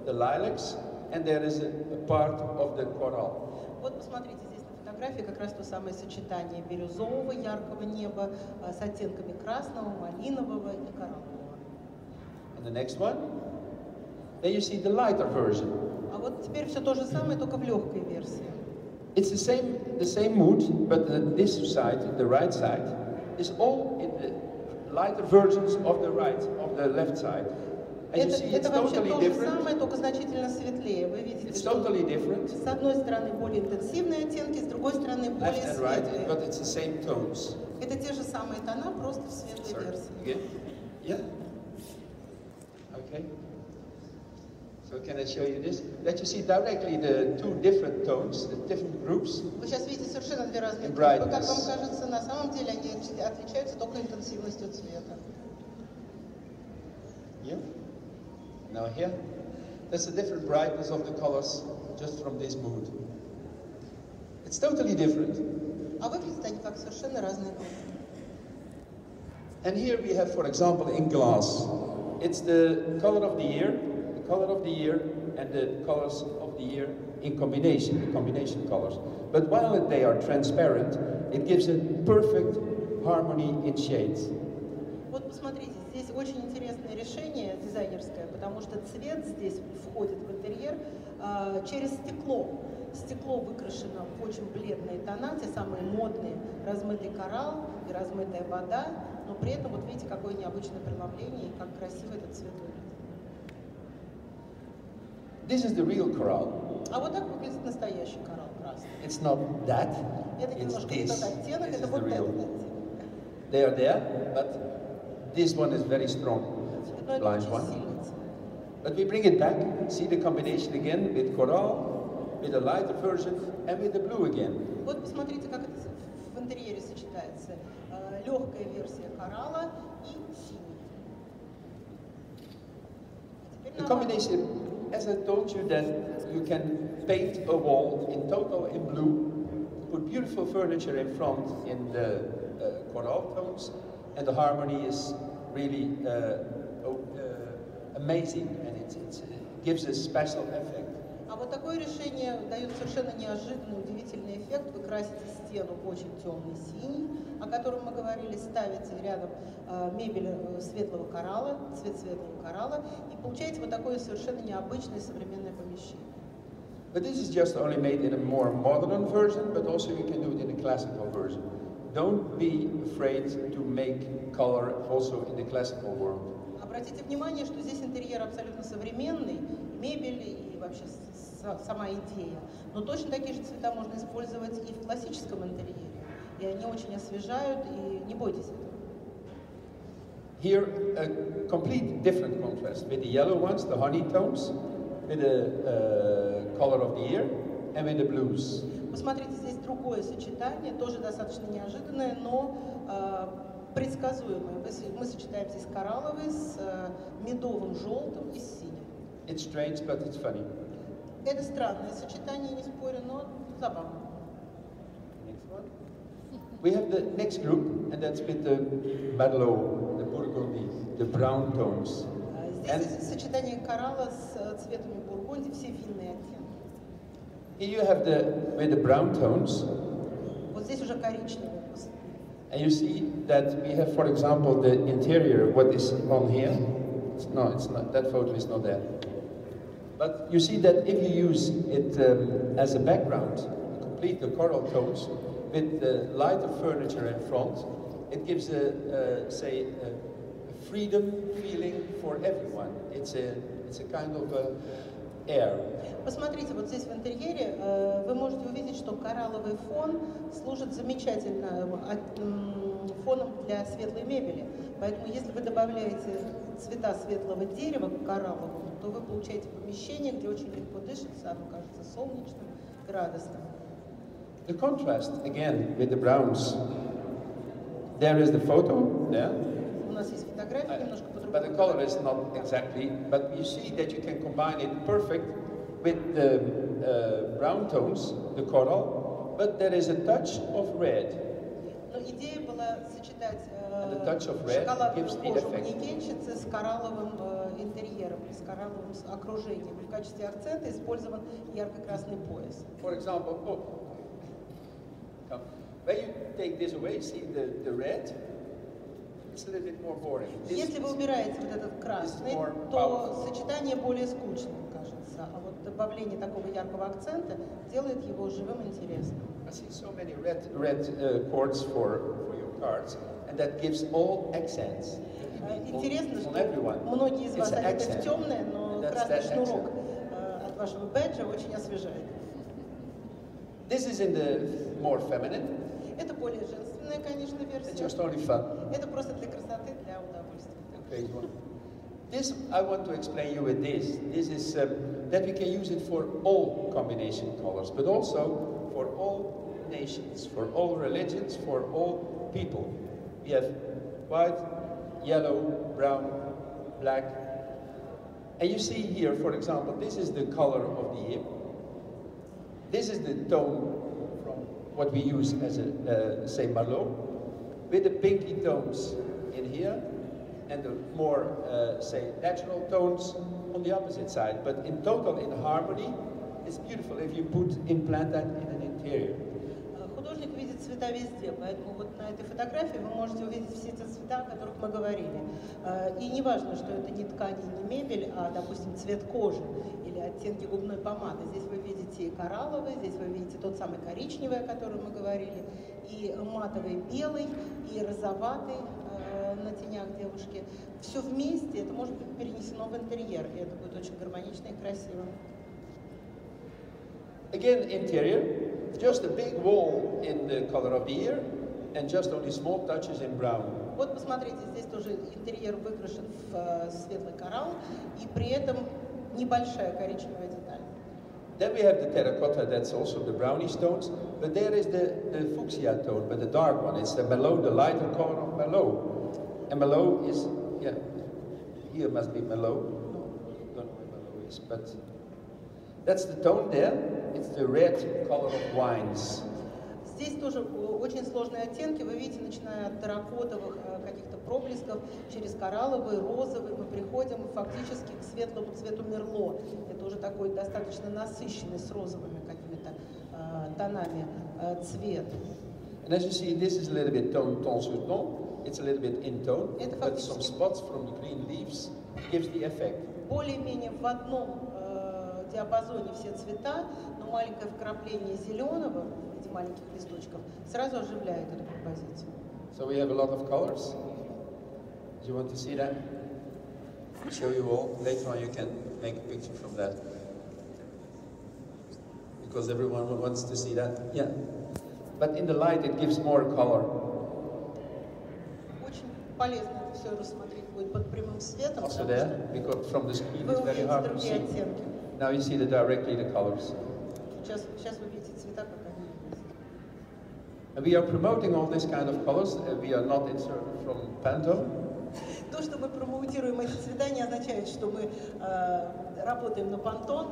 the lilacs, and there is a part of the coral. Вот посмотрите, здесь на фотографии как раз то самое сочетание бирюзового яркого неба с оттенками красного, малинового и кораллового. And the next one, then you see the lighter version. А вот теперь все то же самое, только в легкой версии. It's the same mood, but this side, the right side, is all in the lighter versions of the left side. And you see, it's totally different. Самое, только значительно светлее. Вы видите, it's totally different. С одной стороны более интенсивные оттенки, с другой стороны более светлые. Left and right, but it's the same tones. Это те же самые тона, просто в светлой версии. Yeah. Okay. So can I show you this? That you see directly the 2 different tones, the different groups. Вы сейчас видите совершенно две разные группы. Как вам кажется, на самом деле они отличаются только интенсивностью цвета. Yeah. Now here, that's the different brightness of the colors just from this mood. It's totally different. А выглядят они как совершенно разные группы. And here we have, for example, in glass, it's the color of the year and the colors of the year in combination, the combination colors. But while they are transparent, it gives a perfect harmony in shades. Вот посмотрите, здесь очень интересное решение дизайнерское, потому что цвет здесь входит в интерьер через стекло. Стекло выкрашено в очень бледные тона, те самые модные, размытый коралл и размытая вода, но при этом вот видите, какое необычное преломление и как красиво этот цвет выглядит. This is the real coral. А вот так выглядит настоящий коралл красный. It's not that, это it's немножко this. Этот оттенок, This это is вот the этот real. оттенок. they are there, but this one is very strong, blind one. But we bring it back, see the combination again with coral, with a lighter version, and with the blue again. Вот посмотрите, как это в интерьере сочетается. Легкая версия коралла и синий. The combination, as I told you, that you can paint a wall in total in blue, put beautiful furniture in front in the coral tones, and the harmony is really amazing, and it gives a special effect. А вот такое решение дает совершенно неожиданный, удивительный эффект. Вы красите стену очень темный синий, о котором мы говорили, ставите рядом мебель светлого коралла, цвет светлого коралла, и получаете вот такое совершенно необычное современное помещение. But this is just only made in a more modern version, but also you can do it in a classical version. Don't be afraid to make color also in the classical world. Обратите внимание, что здесь интерьер абсолютно современный, мебель и вообще сама идея. Но точно такие же цвета можно использовать и в классическом интерьере. И они очень освежают, и не бойтесь этого. Here, a complete different contrast with the yellow ones, the honey tones, with the color of the year, and with the blues. Посмотрите, здесь другое сочетание, тоже достаточно неожиданное, но предсказуемое. Мы сочетаем здесь коралловый с медовым, желтым и с синим. It's strange, but it's funny. Это странное сочетание, не спорю, но забавно. Next one. We have the next group, and that's with the Merlot, the Burgundy, the brown tones. Здесь сочетание коралла с цветами бургунди, все винные оттенки. Here you have with the brown tones. Вот здесь уже коричневый. And you see that we have, for example, the interior, what is on here. No, it's not, that photo is not there. But you see that if you use it as a background, complete the coral tones, with the lighter furniture in front, it gives a freedom feeling for everyone. It's a kind of air. Посмотрите, вот здесь в интерьере вы можете увидеть, что коралловый фон служит замечательным фоном для светлой мебели. Поэтому если вы добавляете цвета светлого дерева к коралловому, то вы получаете помещение, где очень легко дышится, оно кажется солнечным и радостным. The contrast, again, with the browns. There is the photo, there. У нас есть фотография немножко по-другому. But the color is not exactly, but you see that you can combine it perfect with the brown tones, the coral, but there is a touch of red. Но идея была сочетать шоколадную кожу манекенщицы с коралловым интерьером, с коралловым окружением. В качестве акцента использован ярко-красный пояс. For example, when you take this away, see the red? It's a little bit more boring. Если вы убираете вот этот красный, то сочетание более скучным кажется, а вот добавление такого яркого акцента делает его живым и интересным. I see so many red cords for your cards, and that gives all accents. Интересно, что многие из вас одеты в темное, но красный шнурок от вашего бэджа очень освежает. This is in the more feminine. Это более женственная, конечно, версия. It's just only fun. Это просто для красоты, для удовольствия. Okay, this I want to explain you with this. This is that we can use it for all combination colors, but also for all nations, for all religions, for all people. We have white, yellow, brown, black. And you see here, for example, this is the color of the year. This is the tone from what we use as a, say, Merlot, with the pinky tones in here, and the more, say, natural tones on the opposite side. But in total, in harmony, it's beautiful if you implant that in an interior. Художник видит цвета везде, поэтому вот на этой фотографии вы можете увидеть все те цвета, о которых мы говорили. И не важно, что это не ткань, не мебель, а, допустим, цвет кожи или оттенки губной помады. Здесь вы видите и коралловый, здесь вы видите тот самый коричневый, о котором мы говорили, и матовый белый, и розоватый на тенях девушки. Все вместе это может быть перенесено в интерьер, и это будет очень гармонично и красиво. Again, interior, just a big wall in the color of the year, and just only small touches in brown. Вот посмотрите, здесь тоже интерьер выкрашен в светлый коралл, и при этом небольшая коричневая деталь. Then we have the terracotta, that's also the brownish tones, but there is the fuchsia tone, but the dark one. It's the Merlot, the lighter color of Merlot. And Merlot is, yeah, here must be Merlot. No, don't know where Merlot is, but that's the tone there. It's the red color of wines. Здесь тоже очень сложные оттенки. Вы видите, начиная от терракотовых каких-то проблесков, через коралловый, розовый, мы приходим фактически к светлому цвету Мерло. Это уже такой достаточно насыщенный с розовыми какими-то тонами цвет. And as you see, this is a little bit ton sur ton. It's a little bit in tone, but some spots from the green leaves gives the effect. Более-менее в одном диапазоне все цвета, но маленькое вкрапление зеленого в виде маленьких листочков сразу оживляет эту композицию. So we have a lot of colors. Do you want to see that? I'll show you all. Later on you can make a picture from that. Because everyone wants to see that. Yeah. But in the light it gives more color. Очень полезно это все рассмотреть будет под прямым светом. Also there, because from the screen it's very hard to see. Оттенки. Now you see directly the colors. Сейчас вы видите цвета, как они есть. And we are promoting all this kind of colors. We are not inserted from Pantone. То, что мы промоутируем эти цвета, не означает, что мы работаем на Pantone.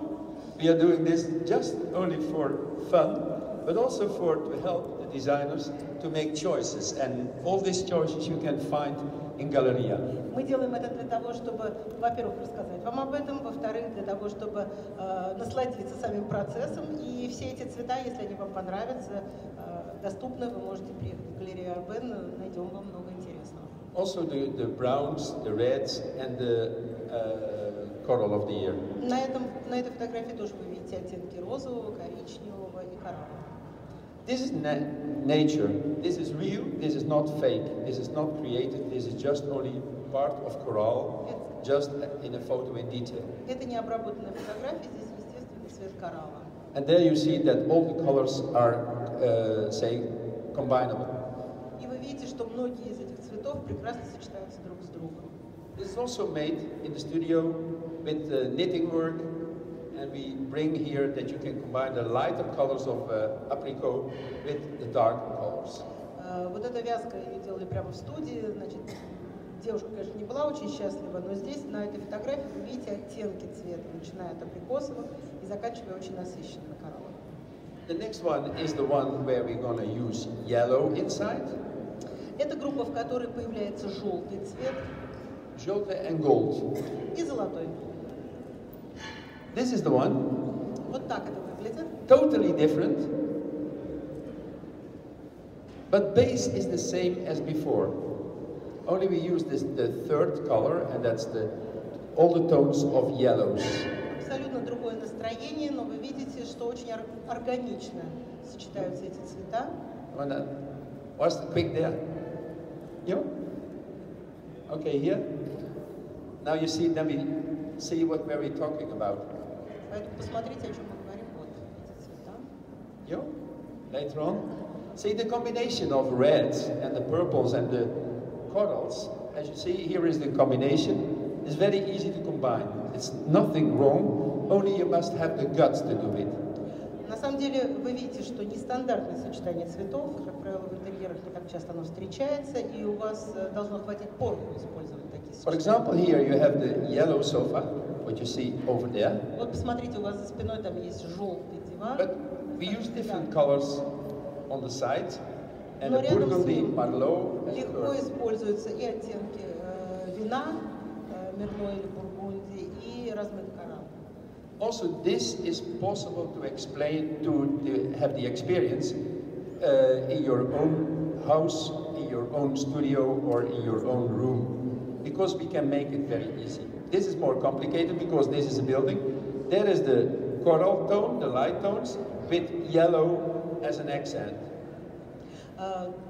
We are doing this just only for fun, but also to help the designers to make choices. And all these choices you can find in Galleria. Мы делаем это для того, чтобы, во-первых, рассказать вам об этом, во-вторых, для того, чтобы насладиться самим процессом. И все эти цвета, если они вам понравятся, доступны, вы можете приехать в галерею Арбен, найдем вам много интересного. Also the browns, the reds, and the coral of the year. На этой фотографии тоже вы видите оттенки розового, коричневого и кораллового. This is nature. This is real. This is not fake. This is not created. This is just only part of coral, just in a photo in detail. Это не обработанная фотография, здесь естественный цвет коралла. And there you see that all the colors are, say, combinable. И вы видите, что многие из этих цветов прекрасно сочетаются друг с другом. This is also made in the studio with knitting work, and we bring here that you can combine the lighter colors of apricot with the dark colors. Вот эта вязка ее делали прямо в студии, значит, девушка, конечно, не была очень счастлива, но здесь, на этой фотографии, вы видите оттенки цвета, начиная от абрикосовых и заканчивая очень насыщенными кораллами. The next one is the one where we're going to use yellow inside. Это группа, в которой появляется желтый цвет. Желтый and gold. И золотой. This is the one. Вот так это выглядит. Totally different. But base is the same as before. Only we use the third color, and that's all the tones of yellows. Абсолютно другое настроение, но вы видите, что очень органично сочетаются эти цвета. What's the quick there? You? Okay, here. Now you see, then we see what we're talking about. Поэтому посмотрите, о чем мы говорим. Вот эти цвета. You? Later on. See the combination of reds and the purples and the corals. As you see, here is the combination. It's very easy to combine. It's nothing wrong. Only you must have the guts to do it. На самом деле вы видите, что нестандартное сочетание цветов, как правило, в интерьерах не так часто оно встречается, и у вас должно хватить пороху использовать такие сочетания. For example, here you have the yellow sofa, what you see over there. Вот посмотрите, у вас за спиной там есть желтый диван. But we use different colors on the side, and Но the рядом с burgundy, ним merlot, and легко pearl. используются и оттенки вина, мерло или бургунди, и размытый коралл. Also, this is possible to explain, to have the experience in your own house, in your own studio, or in your own room, because we can make it very easy. This is more complicated because this is a building. There is the coral tone, the light tones, with yellow as an accent.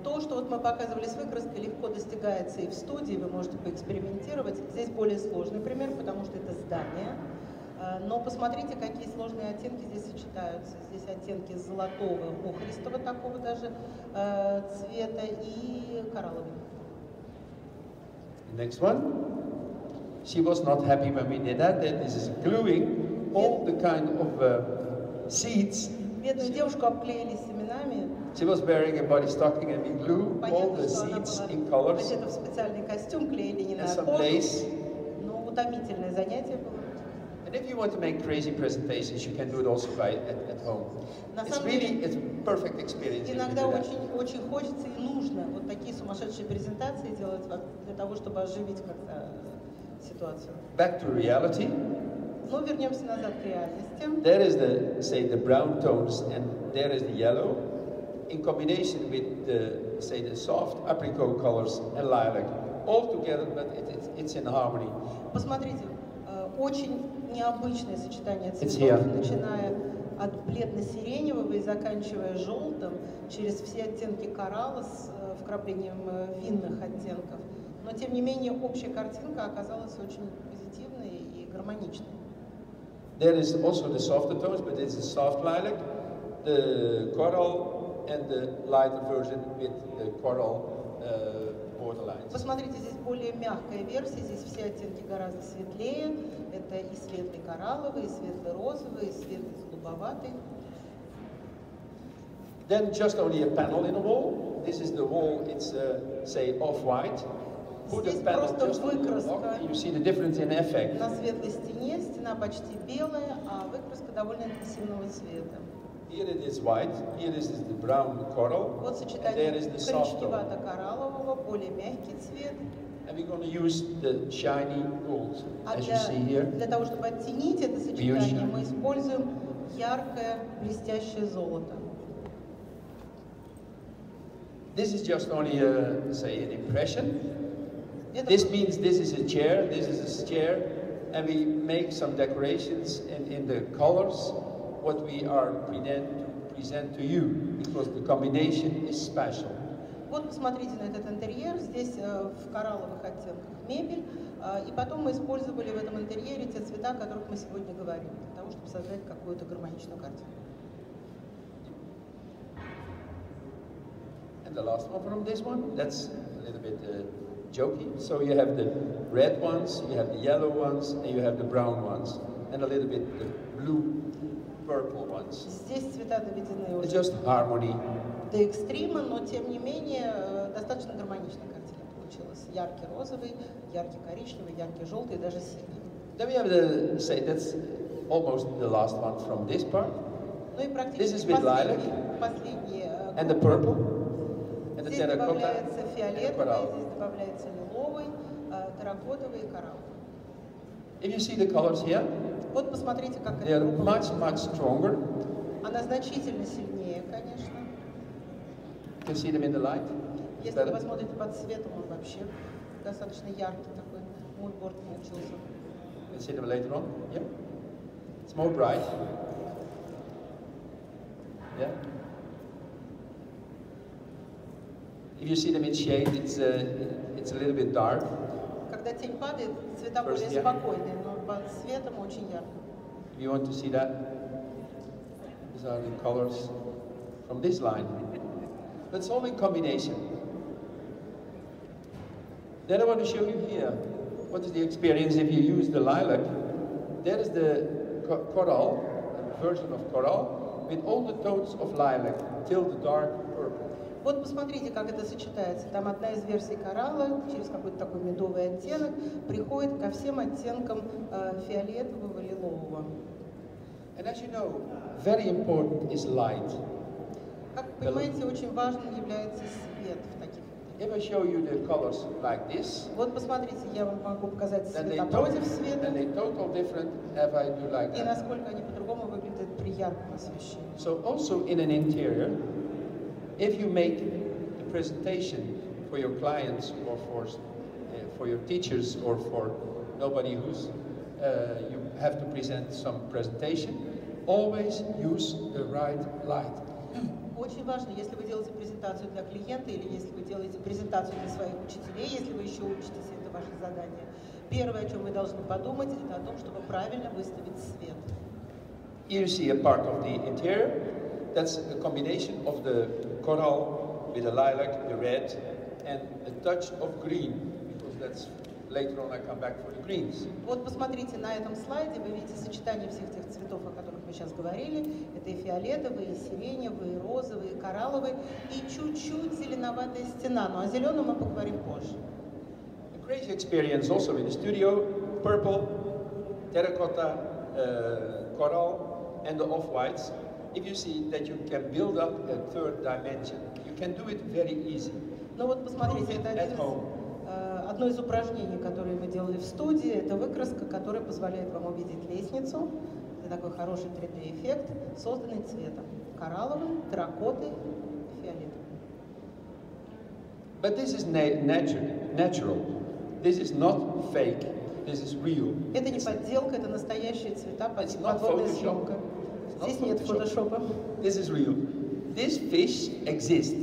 То, что вот мы показывали с выкраской, легко достигается и в студии, вы можете поэкспериментировать. Здесь более сложный пример, потому что это здание. Но посмотрите, какие сложные оттенки здесь сочетаются. Здесь оттенки золотого, охристого такого даже цвета и коралловый. Next one. She was not happy when we did that. That this is gluing all the kind of seeds. Бедную девушку обклеили семенами. She was wearing a body stocking and we glue all the seeds in colors. Одета в специальный костюм, клеили не на And some кожу. lace. Но утомительное занятие было. And if you want to make crazy presentations, you can do it also at home. It's a perfect experience. Иногда очень хочется и нужно вот такие сумасшедшие презентации делать для того, чтобы оживить как-то ситуацию. Back to reality. Но вернемся назад к реальности. There is the brown tones and there is the yellow, in combination with the soft apricot colors and lilac, all together, but it's in harmony. Посмотрите, очень необычное сочетание цветов, начиная от бледно-сиреневого и заканчивая желтым, через все оттенки коралла с вкраплением винных оттенков. Но тем не менее общая картинка оказалась очень позитивной и гармоничной. There is also the softer tones, but it's the soft lilac, the coral, and the lighter version with the coral borderlines. Посмотрите, здесь более мягкая версия, здесь все оттенки гораздо светлее. Это и светлый коралловый, и светлый розовый, и светлый голубоватый. Then just only a panel in a wall. This is the wall, it's say off-white. Put a panel just on the wall, and you see the difference in effect. На светлой стене, стена почти белая, а выкраска довольно интенсивного цвета. Here it is white, here is the brown coral, Вот and сочетание there is the soft tone. коричневато-кораллового, более мягкий цвет. And we're going to use the shiny gold, as you see here. Для того, чтобы оттенить это сочетание, мы используем яркое блестящее золото. This is just only say an impression. This means this is a chair, and we make some decorations in the colors, what we are present to you, because the combination is special. Вот посмотрите на этот интерьер, здесь в коралловых оттенках мебель, и потом мы использовали в этом интерьере те цвета, о которых мы сегодня говорим, для того, чтобы создать какую-то гармоничную картину. And the last one from this one, that's a little bit jokey. So you have the red ones, you have the yellow ones, and you have the brown ones, and a little bit the blue, purple ones. Здесь цвета доведены уже It's just harmony. до экстрима, но тем не менее достаточно гармоничная картина получилась. Яркий розовый, яркий коричневый, яркий желтый и даже синий. Then we have the, say, that's almost the last one from this part. Ну и практически последний and the purple, and the здесь terracotta, добавляется фиолетовый, coral. здесь добавляется лиловый, терракотовый и коралл. If you see the colors here, Вот посмотрите, как they are это much stronger. Она значительно сильнее, конечно. You can see them in the light. Если вы посмотрите под светом, он вообще достаточно яркий такой мудборд получился. You can see them later on. Yeah, it's more bright. Yeah. If you see them in shade, it's a little bit dark. Когда тень падает, цвета более спокойные, но под светом очень ярко. If you want to see that, these are the colors from this line. But it's all in combination. Then I want to show you here what is the experience if you use the lilac. There is the coral, a version of coral, with all the tones of lilac till the dark purple. Вот посмотрите, как это сочетается. Там одна из версий коралла, через какой-то такой медовый оттенок, приходит ко всем оттенкам фиолетового, лилового. And as you know, very important is light. Как вы понимаете, очень важным является свет в таких. If I show you the colors like this, вот посмотрите, я вам могу показать then цвета против света. And they total different if I do like that. И насколько они по-другому выглядят при ярком освещении. So also in an interior, if you make a presentation for your clients or for your teachers or for nobody who's you have to present some presentation, always use the right light. Очень важно, если вы делаете презентацию для клиента или если вы делаете презентацию для своих учителей, если вы еще учитесь, это ваше задание, первое, о чем вы должны подумать, это о том, чтобы правильно выставить свет. Here you see a part of the interior. That's a combination of the coral with the lilac, the red, and a touch of green, because that's later on I come back for the greens. Вот посмотрите на этом слайде, вы видите сочетание всех тех цветов, о которых мы сейчас говорили. Это и фиолетовые, и сиреневые, и розовые, и коралловые, и чуть-чуть зеленоватая стена. Ну о зеленом мы поговорим позже. A crazy experience also in the studio: purple, terracotta, coral, and the off-whites. If you see that you can build up a third dimension, you can do it very easy. Ну вот посмотрите, это одно из упражнений, которые мы делали в студии. Это выкраска, которая позволяет вам увидеть лестницу. Это такой хороший 3D-эффект, созданный цветом. Коралловым, терракотой, фиолетовым. But this is natural. This is not fake. This is real. Это не подделка, это настоящие цвета, подводная съемка. Здесь нет фотошопа. This is real. This fish exists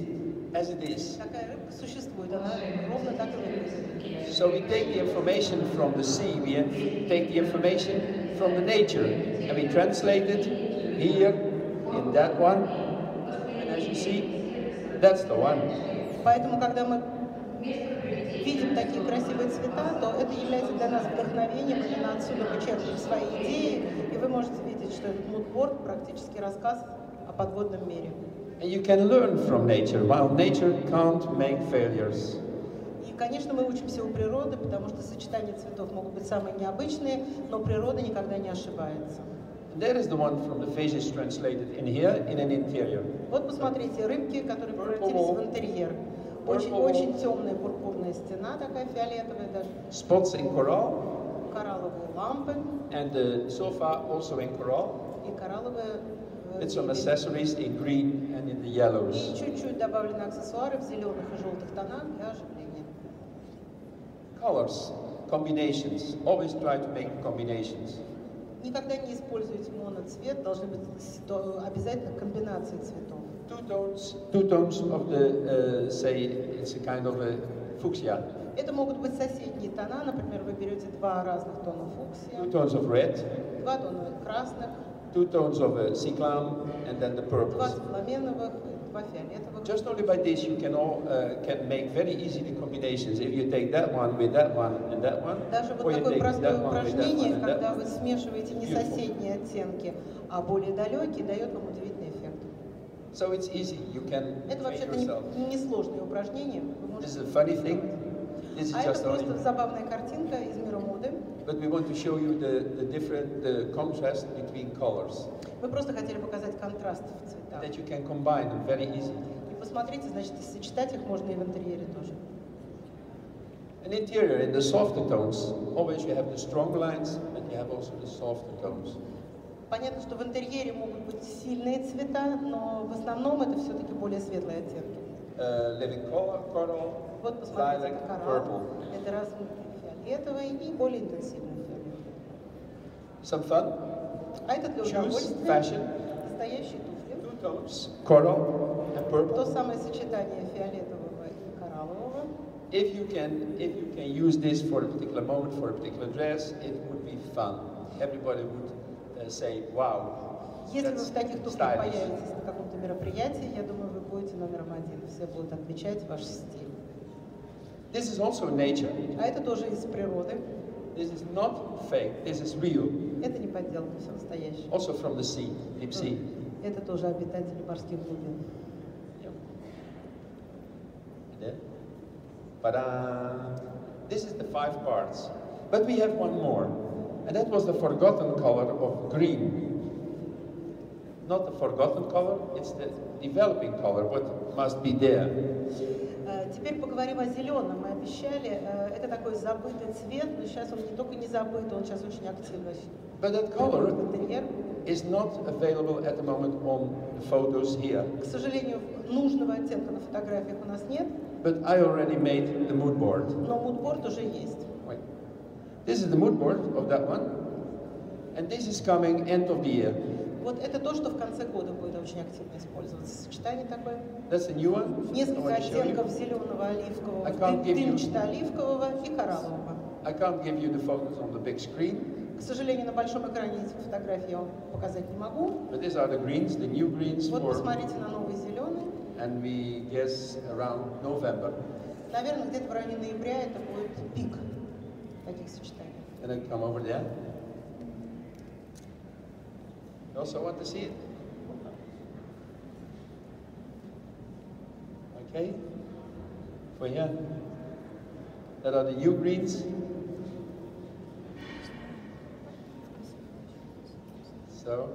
as it is. Такая рыбка существует, она ровно так и выглядит. So we take the information from the sea, we take the information from the nature, and we translate it here in that one. And as you see, that's the one. Поэтому, когда мы видим такие красивые цвета, то это является для нас вдохновением, именно отсюда мы черпаем свои идеи, и вы можете видеть, что этот мудборд практически рассказ о подводном мире. And you can learn from nature, while nature can't make failures. И, конечно, мы учимся у природы, потому что сочетания цветов могут быть самые необычные, но природа никогда не ошибается. That is the one from the fishes translated in here in an interior. Вот посмотрите, рыбки, которые превратились в интерьер. Очень темная пурпурная стена, такая фиолетовая даже. Spots in coral. Коралловые лампы. And the sofa also in coral. И коралловые. With some accessories in green and in the yellows. И чуть-чуть добавлены аксессуары в зеленых и желтых тонах для оживления. Colors, combinations. Always try to make combinations. Никогда не используйте моноцвет, должны быть обязательно комбинации цветов. Two tones of the, say, it's a kind of a fuchsia. Это могут быть соседние тона, например, вы берете два разных тона фуксия. Two tones of red. Два тона красных. Two tones of cyclam, and then the purples. Два цифламеновых, два фиолетовых. Just only by this you can make very easy the combinations. If you take that one with that one and that one, даже вот такое простое упражнение, когда вы смешиваете не соседние оттенки, а более далекие, дает вам удивительный эффект. So it's easy. You can. Это вообще-то несложное упражнение. This is a funny thing. This is А это just просто забавная картинка из мира моды. But we want to show you the contrast between colors. Мы просто хотели показать контраст в цветах. That you can combine them very easy. И посмотрите, значит, и сочетать их можно и в интерьере тоже. An interior in the softer tones, always you have the strong lines, and you have also the softer tones. Понятно, что в интерьере могут быть сильные цвета, но в основном это все-таки более светлые оттенки. Living coral, вот посмотрите, lilac, это коралл, purple. это разные фиолетовые и более интенсивные фиолетовые. Some fun. А это для удовольствия. Fashion. Настоящие туфли. Two tones, coral and purple. То самое сочетание фиолетового и кораллового. If you can use this for a particular moment, for a particular dress, it would be fun. Everybody would say, wow. Если вы в таких туфлях появитесь на каком-то мероприятии, я думаю, вы будете номером один. Все будут отмечать ваш стиль. This is also nature. А это тоже из природы. This is not fake. This is real. Это не подделка, все настоящее. Also from the sea, deep sea. Это тоже обитатели морских глубин. Yeah. Ta-da! This is the 5 parts. But we have one more. And that was the forgotten color of green. Not the forgotten color, it's the developing color, what must be there. Теперь поговорим о зеленом. Мы обещали, это такой забытый цвет, но сейчас он не только не забыт, он сейчас очень активно. But that color is not available at the moment on the photos here. К сожалению, нужного оттенка на фотографиях у нас нет. But I already made the mood board. Но мудборд уже есть. Wait. This is the mood board of that one. And this is coming end of the year. Вот это то, что в конце года будет очень активно использоваться. Сочетание такое. That's a new one. Несколько оттенков зеленого, оливкового, дымчато-оливкового и кораллового. I can't give you the photos on the big screen. К сожалению, на большом экране эти фотографии я вам показать не могу. But these are the greens, the new greens Вот for, посмотрите на новый зеленый. and we guess around November. Наверное, где-то в районе ноября это будет пик таких сочетаний. And then come over there. You also want to see it? Okay. For here. That are the new greens. So,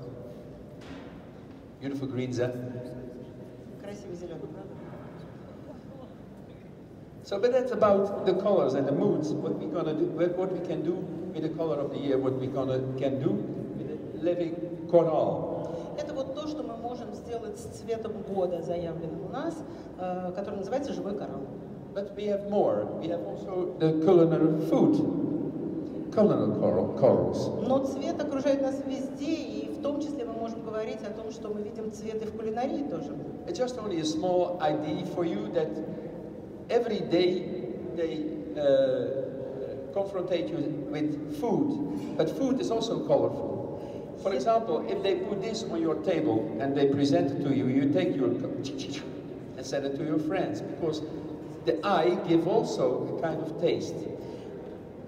beautiful greens, eh? Красивый зеленый, правда? So, but that's about the colors and the moods. What we gonna do, what we can do with the color of the year, what we can do with the living coral. Это вот то, что мы можем сделать с цветом года, заявленным у нас, который называется живой коралл. But we have more. We have also the culinary food, culinary corals. Но цвет окружает нас везде, и в том числе мы можем говорить о том, что мы видим цветы в кулинарии тоже. It's just only a small idea for you that every day they confrontate you with food, but food is also colorful. For example, if they put this on your table and they present it to you, you take your and send it to your friends, because the eye gives also a kind of taste.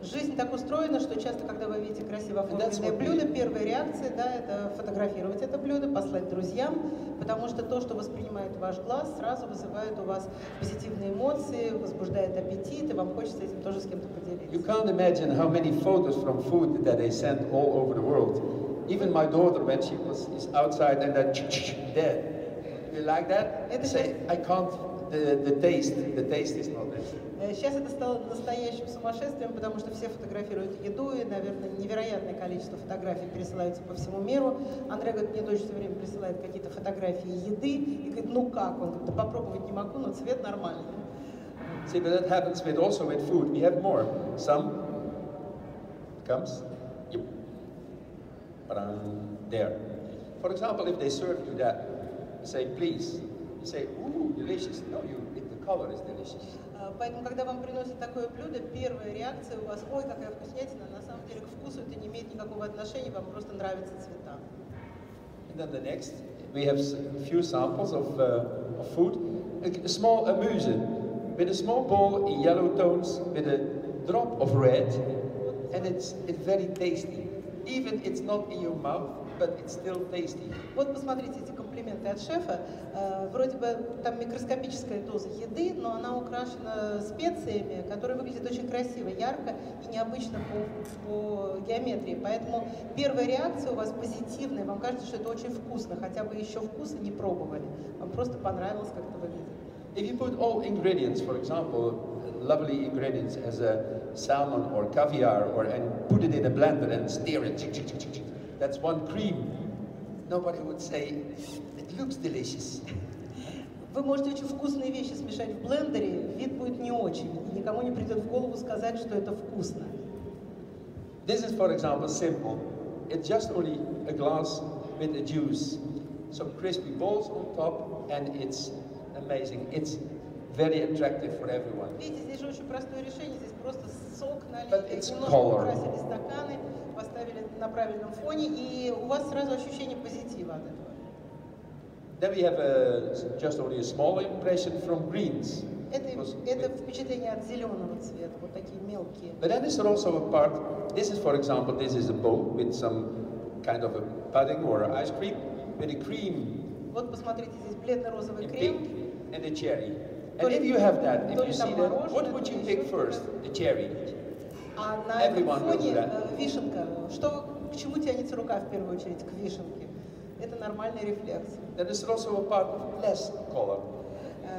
Жизнь так устроена, что часто, когда вы видите красиво оформленное блюдо, первая реакция, да, это фотографировать это блюдо, послать друзьям, потому что то, что воспринимает ваш глаз, сразу вызывает у вас позитивные эмоции, возбуждает аппетит, и вам хочется этим тоже с кем-то поделиться. You can't imagine how many photos from food that they send all over the world. Even my daughter, when she is outside and then there, you like that? Say, I can't. The taste is not there. Сейчас это стало настоящим сумасшествием, потому что все фотографируют еду, и, наверное, невероятное количество фотографий пересылаются по всему миру. Андре говорит, мне дочь все время присылает какие-то фотографии еды, и говорит, ну как? Он говорит, да попробовать не могу, но цвет нормальный. See, but that happens also with food. We have more. Some comes, yep, there. For example, if they serve you that, you say, please. You say, ooh, delicious. No, the color is delicious. Поэтому, когда вам приносят такое блюдо, первая реакция у вас, ой, какая вкуснятина, на самом деле к вкусу это не имеет никакого отношения, вам просто нравятся цвета. And then the next, we have a few samples of food. A small amuse, with a small bowl in yellow tones, with a drop of red, and it's very tasty. Even it's not in your mouth, but it's still tasty. Вот посмотрите эти комплименты от шефа. Вроде бы там микроскопическая доза еды, но она украшена специями, которые выглядят очень красиво, ярко и необычно по геометрии. Поэтому первая реакция у вас позитивная, вам кажется, что это очень вкусно, хотя вы еще вкуса не пробовали. Вам просто понравилось, как это выглядит. If you put all ingredients, for example, lovely ingredients as a salmon or caviar, and put it in a blender and stir it, that's one cream. Nobody would say, it looks delicious. Вы можете очень вкусные вещи смешать в блендере, вид будет не очень, и никому не придет в голову сказать, что это вкусно. This is, for example, simple. It's just only a glass with a juice, some crispy balls on top, and it's amazing. It's very attractive for everyone. Видите, здесь же очень простое решение, здесь просто сок налили, немножко color. украсили стаканы, поставили на правильном фоне, и у вас сразу ощущение позитива от этого. Then we have just only a small impression from greens. Это впечатление от зеленого цвета, вот такие мелкие. But then is also a part, this is, for example, this is a bowl with some kind of a pudding or ice cream, with a cream. Вот посмотрите, здесь бледно-розовый крем. Pink and a cherry. And if you have that, if you see that, what would you pick first? The cherry. А на этом фоне вишенка. К чему тянется рука в первую очередь? К вишенке. Это нормальный рефлекс. That is also a part of less color.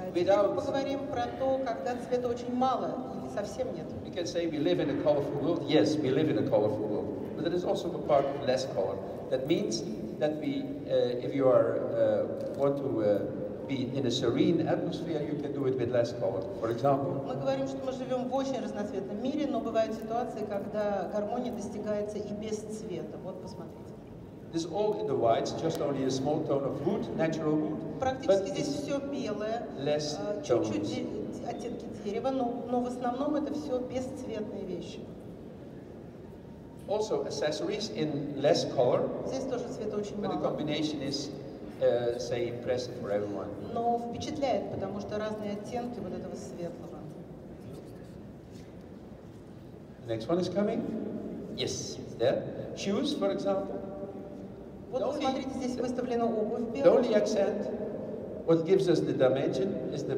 Теперь мы поговорим про то, когда цвета очень мало или совсем нет. We can say we live in a colorful world. Yes, we live in a colorful world. But there is also a part of less color. That means that we, if you want to be in a serene atmosphere, you can do it with less color. For example. Мы говорим, что мы живем в очень разноцветном мире, но бывают ситуации, когда гармония достигается и без цвета. Вот посмотрите. This is all in the whites, just only a small tone of wood, natural wood. Практически здесь все белое, чуть-чуть оттенки дерева, но в основном это все бесцветные вещи. Also accessories in less color, Здесь тоже цвета очень but the мало. combination is, say, impressive for everyone. Но впечатляет, потому что разные оттенки вот этого светлого. The next one is coming. Yes, it's there. Shoes, for example. Вот посмотрите, здесь выставлена обувь The белая. only accent, what gives us the dimension, is the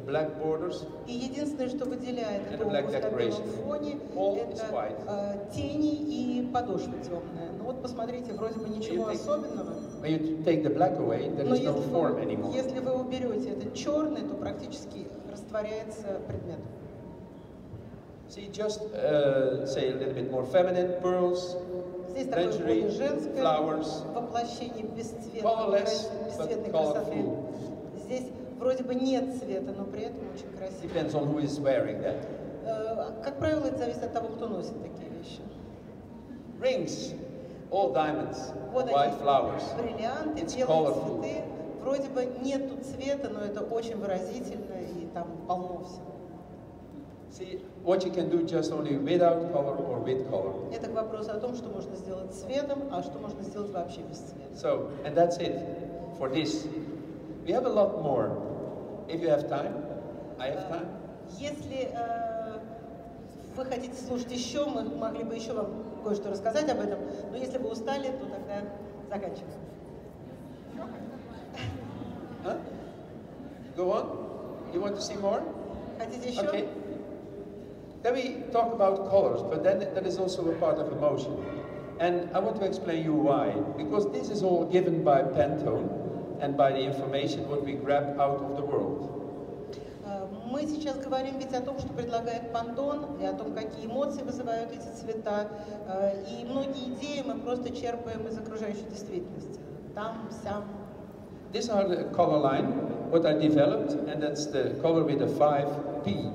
black borders. И единственное, что выделяет And эту the black обувь на белом decoration. фоне, All is это white. тени и подошва темная. Ну вот посмотрите, вроде бы ничего You take- особенного. When you take the black away, there Но is no form anymore. если вы уберете этот черный, то практически растворяется предмет. See, just say a little bit more feminine, pearls, Здесь такое lingerie, более женское flowers, воплощение бесцветной colorless, бесцветной but красоты. colorful. Здесь вроде бы нет цвета, но при этом очень красиво. Depends on who is wearing that. Как правило, это зависит от того, кто носит такие вещи. Rings, all diamonds, Вот white они, flowers. бриллианты, It's белые colorful. цветы. Вроде бы нету цвета, но это очень выразительно и там полно всего. See, what you can do just only without color or with color. Это к вопросу о том, что можно сделать цветом, а что можно сделать вообще без цвета. So, and that's it for this. We have a lot more. If you have time, I have time. Если вы хотите слушать еще, мы могли бы еще вам кое-что рассказать об этом, но если вы устали, то тогда заканчиваем. Huh? Go on. You want to see more? Хотите еще? Okay. Then we talk about colors, but then that is also a part of emotion. And I want to explain you why. Because this is all given by Pantone and by the information what we grab out of the world. Мы сейчас говорим ведь о том, что предлагает Пантон, и о том, какие эмоции вызывают эти цвета. И многие идеи мы просто черпаем из окружающей действительности. Там, сям. These are the color line, what I developed, and that's the color with the 5P.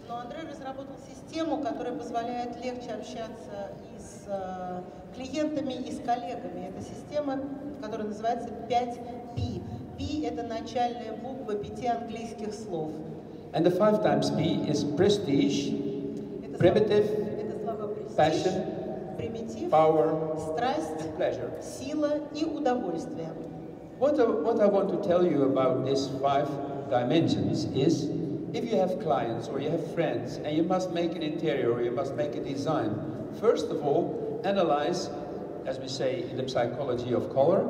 Но Андре разработал систему, которая позволяет легче общаться и с клиентами, и с коллегами. Это система, которая называется 5P. P – это начальная буква 5 английских слов. And the 5 times P is prestige, Это primitive, это слова престиж, passion, примитив, power, страсть, and pleasure. сила и удовольствие. What I want to tell you about these 5 dimensions is, if you have clients or you have friends and you must make an interior or you must make a design, first of all, analyze, as we say in the psychology of color,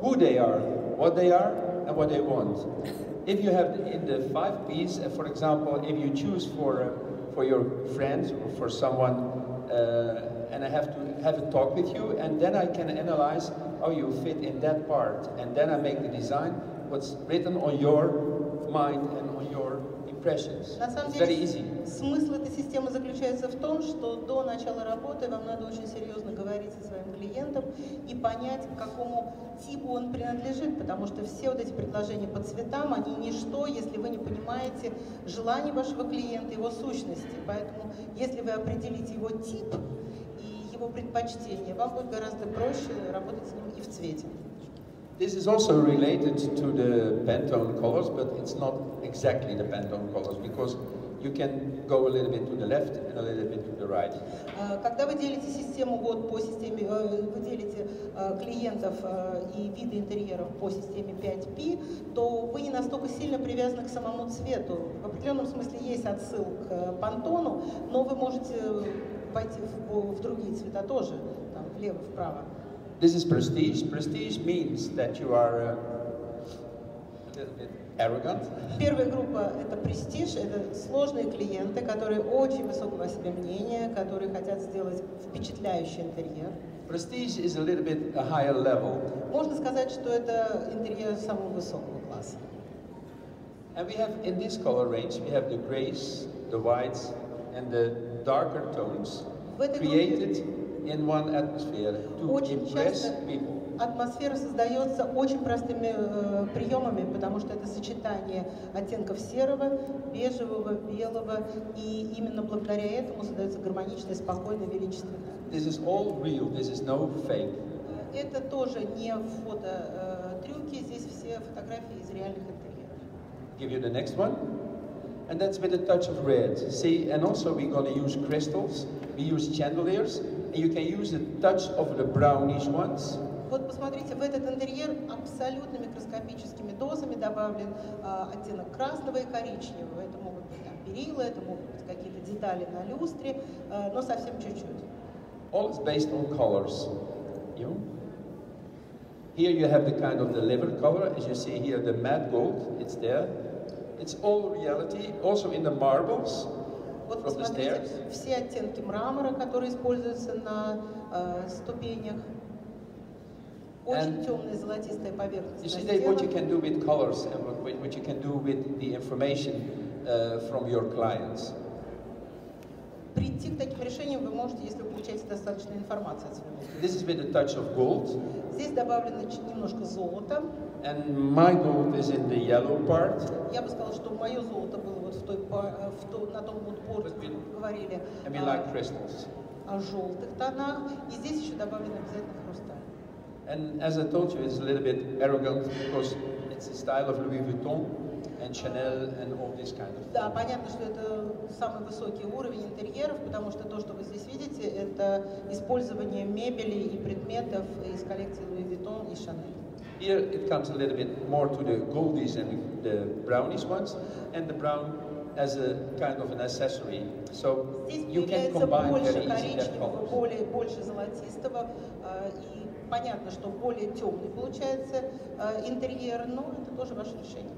who they are, what they are, and what they want. If you have in the 5 P's, for example, if you choose for your friends or for someone, and I have to have a talk with you, and then I can analyze how you fit in that part, and then I make the design, what's written on your mind and on your impressions. На самом It's деле, very easy. смысл этой системы заключается в том, что до начала работы вам надо очень серьезно говорить со своим клиентом и понять, к какому типу он принадлежит, потому что все вот эти предложения по цветам, они ничто, если вы не понимаете желаний вашего клиента, его сущности. Поэтому, если вы определите его тип и его предпочтения, вам будет гораздо проще работать с ним и в цвете. This is also related to the Pantone colors, but it's not exactly the Pantone colors because you can go a little bit to the left and a little bit to the right. Когда вы делите систему вот по системе, вы делите клиентов и виды интерьеров по системе 5P, то вы не настолько сильно привязаны к самому цвету. В определенном смысле есть отсыл к Пантону, но вы можете пойти в другие цвета тоже, там, влево, вправо. This is prestige. Prestige means that you are a little bit arrogant. Первая группа – это престиж, это сложные клиенты, которые очень высокого о себе мнения, которые хотят сделать впечатляющий интерьер. Prestige is a little bit a higher level. Можно сказать, что это интерьер самого высокого класса. And we have in this color range, we have the grays, the whites, and the darker tones created in one atmosphere to Очень impress часто people. атмосфера создается очень простыми приемами, потому что это сочетание оттенков серого, бежевого, белого, и именно благодаря этому создается гармоничное, спокойное, величественное. This is all real, this is no fake. Это тоже не фото-трюки, здесь все фотографии из реальных интерьеров. Give you the next one. And that's with a touch of red. See, and also we're going to use crystals, we use chandeliers, and you can use a touch of the brownish ones. Вот посмотрите, в этот интерьер абсолютно микроскопическими дозами добавлен оттенок красного и коричневого. Это могут быть там перила, это могут быть какие-то детали на люстре, но совсем чуть-чуть. All is based on colors. Here you have the kind of the liver color, as you see here, the matte gold, it's there. It's all reality, also in the marbles Вот from the посмотрите, stairs. все оттенки мрамора, которые используются на ступенях. Очень темная золотистая поверхность. You see that what you can do with colors and what you can do with the information from your clients. Прийти к таким решениям вы можете, если вы получаете достаточно информации от своего клиента. This is with a touch of gold. Здесь добавлено немножко золота. And my gold is in the yellow part. Я бы сказала, что мое золото было вот на том вот борте, где мы говорили And we like crystals. о желтых тонах. И здесь еще добавлен обязательно хрусталь. And as I told you, it's a little bit arrogant because it's the style of Louis Vuitton and Chanel and all this kind of thing. Да, понятно, что это самый высокий уровень интерьеров, потому что то, что вы здесь видите, это использование мебели и предметов из коллекции Louis Vuitton и Chanel. Here it comes a little bit more to the goldies and the brownish ones, and the brown as a kind of an accessory. So Здесь you can появляется combine больше very easy that коричневого, colors. больше золотистого, и понятно, что более темный получается интерьер, но это тоже ваше решение.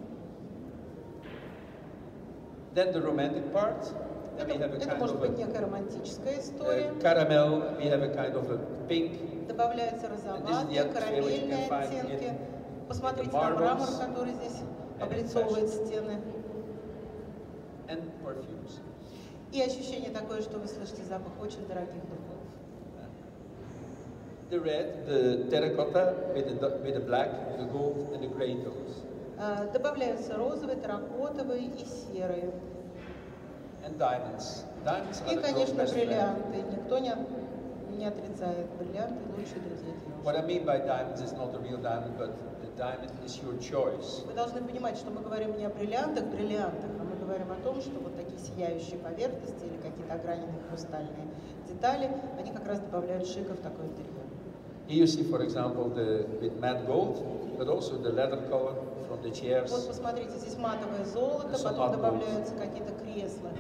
Then the romantic part, and we have a Это kind может of быть некая романтическая история. caramel, we have a kind of a pink. Добавляются розоватые, карамельные оттенки. Посмотрите на мрамор, который здесь облицовывает стены. And perfumes. И ощущение такое, что вы слышите запах очень дорогих духов. The red, the terracotta with the black, the gold and the grey tones. Добавляются розовые, терракотовые и серые. And diamonds. Diamonds are И, the girl's конечно, best friend. бриллианты. Никто не отрицает. Бриллианты – лучшие друзья What I девушек. mean by diamonds is not a real diamond, but the diamond is your choice. Вы должны понимать, что мы говорим не о бриллиантах, а мы говорим о том, что вот такие сияющие поверхности или какие-то ограненные хрустальные детали, они как раз добавляют шика в такой интерьер. Here you see, for example, with matte gold, but also the leather color from the chairs. Вот посмотрите, здесь матовое золото, потом добавляются какие-то кресла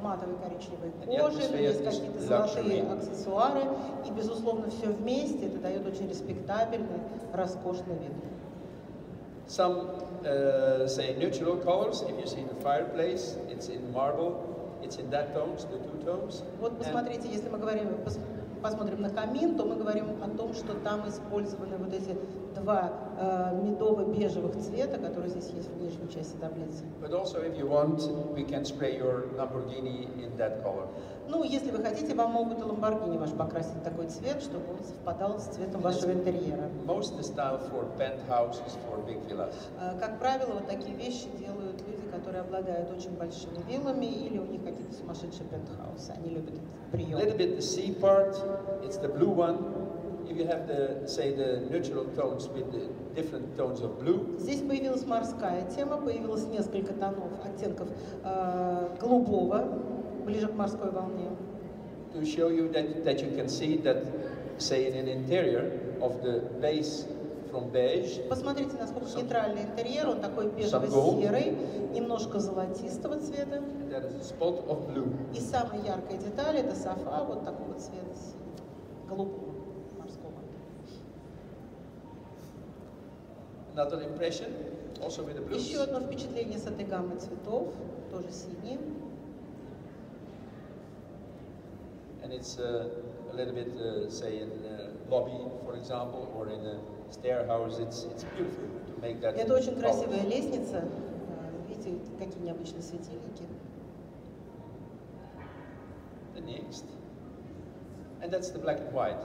матовой коричневой кожи, есть какие-то золотые аксессуары, и, безусловно, все вместе это дает очень респектабельный, роскошный вид. Some say neutral colors. If you see the fireplace, it's in marble. It's in that tones, the two tones. Вот посмотрите, если мы посмотрим на камин, то мы говорим о том, что там использованы вот эти два медово-бежевых цвета, которые здесь есть в нижней части таблицы. But also, if you want, we can spray your Lamborghini in that color. Ну, если вы хотите, вам могут и Lamborghini ваш покрасить в такой цвет, чтобы он совпадал с цветом вашего интерьера. Most the style for penthouses, for big villas. Как правило, вот такие вещи делают люди, которые обладают очень большими виллами или у них какие-то сумасшедшие пентхаусы. Они любят этот прием. A little bit the sea part, it's the blue one. If you have the, say, the neutral tones with the different tones of blue. Здесь появилась морская тема, появилось несколько оттенков голубого, ближе к морской волне. To show you that you can see that, say, in an interior of the base from beige. Посмотрите, насколько нейтральный интерьер, он такой бежево-серый, немножко золотистого цвета. And there is a spot of blue. И самая яркая деталь – это софа вот такого цвета, голубого, морского. Another impression, also with the blues. Еще одно впечатление с этой гаммой цветов, тоже синий. And it's a little bit, say, in a lobby, for example, or in a stair house. It's beautiful to make that. Это очень красивая лестница. Видите, какие необычные светильники. The next. And that's the black and white.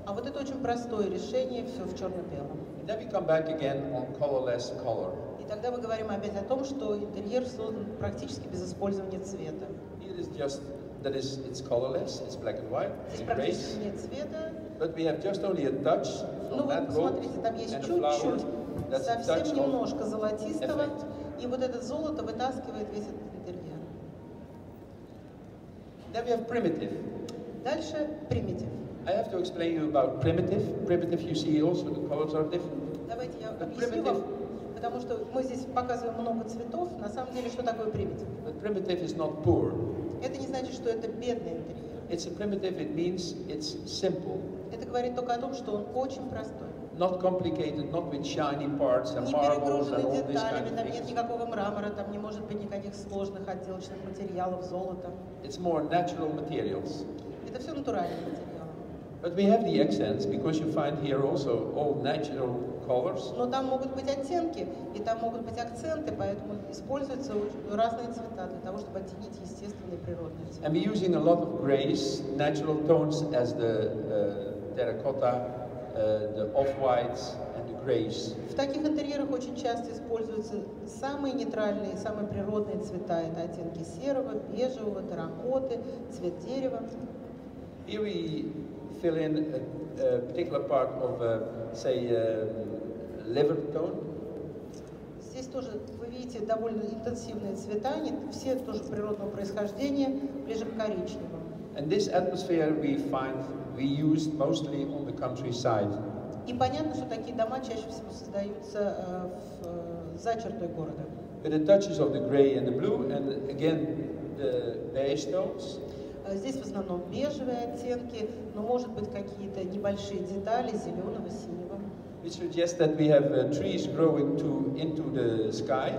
А вот это очень простое решение, все в черно-белом. And then we come back again on colorless color. И тогда мы говорим опять о том, что интерьер создан практически без использования цвета. Here is just that it's colorless, it's black and white, Здесь in практически grace. нет цвета. But we have just only a touch Ну from вот that gold посмотрите, там есть and a flower. чуть-чуть, That's a touch совсем of немножко золотистого. effect. И вот это золото вытаскивает весь этот интерьер. Then we have primitive. Дальше примитив. I have to explain you about primitive. Primitive, you see also the colors are different. Давайте я объясню вам, потому что мы здесь показываем много цветов. На самом деле, что такое примитив? But primitive is not poor. Это не значит, что это бедный интерьер. It's a primitive, it means it's simple. Это говорит только о том, что он очень простой. Not complicated, not with shiny parts and Не marbles and перегруженный all these kind деталями, of там нет things. никакого мрамора, там не может быть никаких сложных отделочных материалов, золота. It's more natural materials. Это все натуральные материалы. But we have the accents, because you find here also all natural colors. Но там могут быть оттенки, и там могут быть акценты, поэтому используются разные цвета для того, чтобы оттенить естественные природные цвета. And we're using a lot of grays, natural tones as the terracotta, the off-whites and the grays. В таких интерьерах очень часто используются самые нейтральные, самые природные цвета. Это оттенки серого, бежевого, терракоты, цвет дерева. Here we fill in a particular part of, say, liver tone. Здесь тоже вы видите довольно интенсивные цвета, они все тоже природного происхождения, ближе к коричневому. And this atmosphere we used mostly on the countryside. И понятно, что такие дома чаще всего создаются за чертой города. With the touches of the gray and the blue, and again the beige tones. Здесь в основном бежевые оттенки, но может быть какие-то небольшие детали зеленого, синего. Which suggests that we have trees growing into the sky.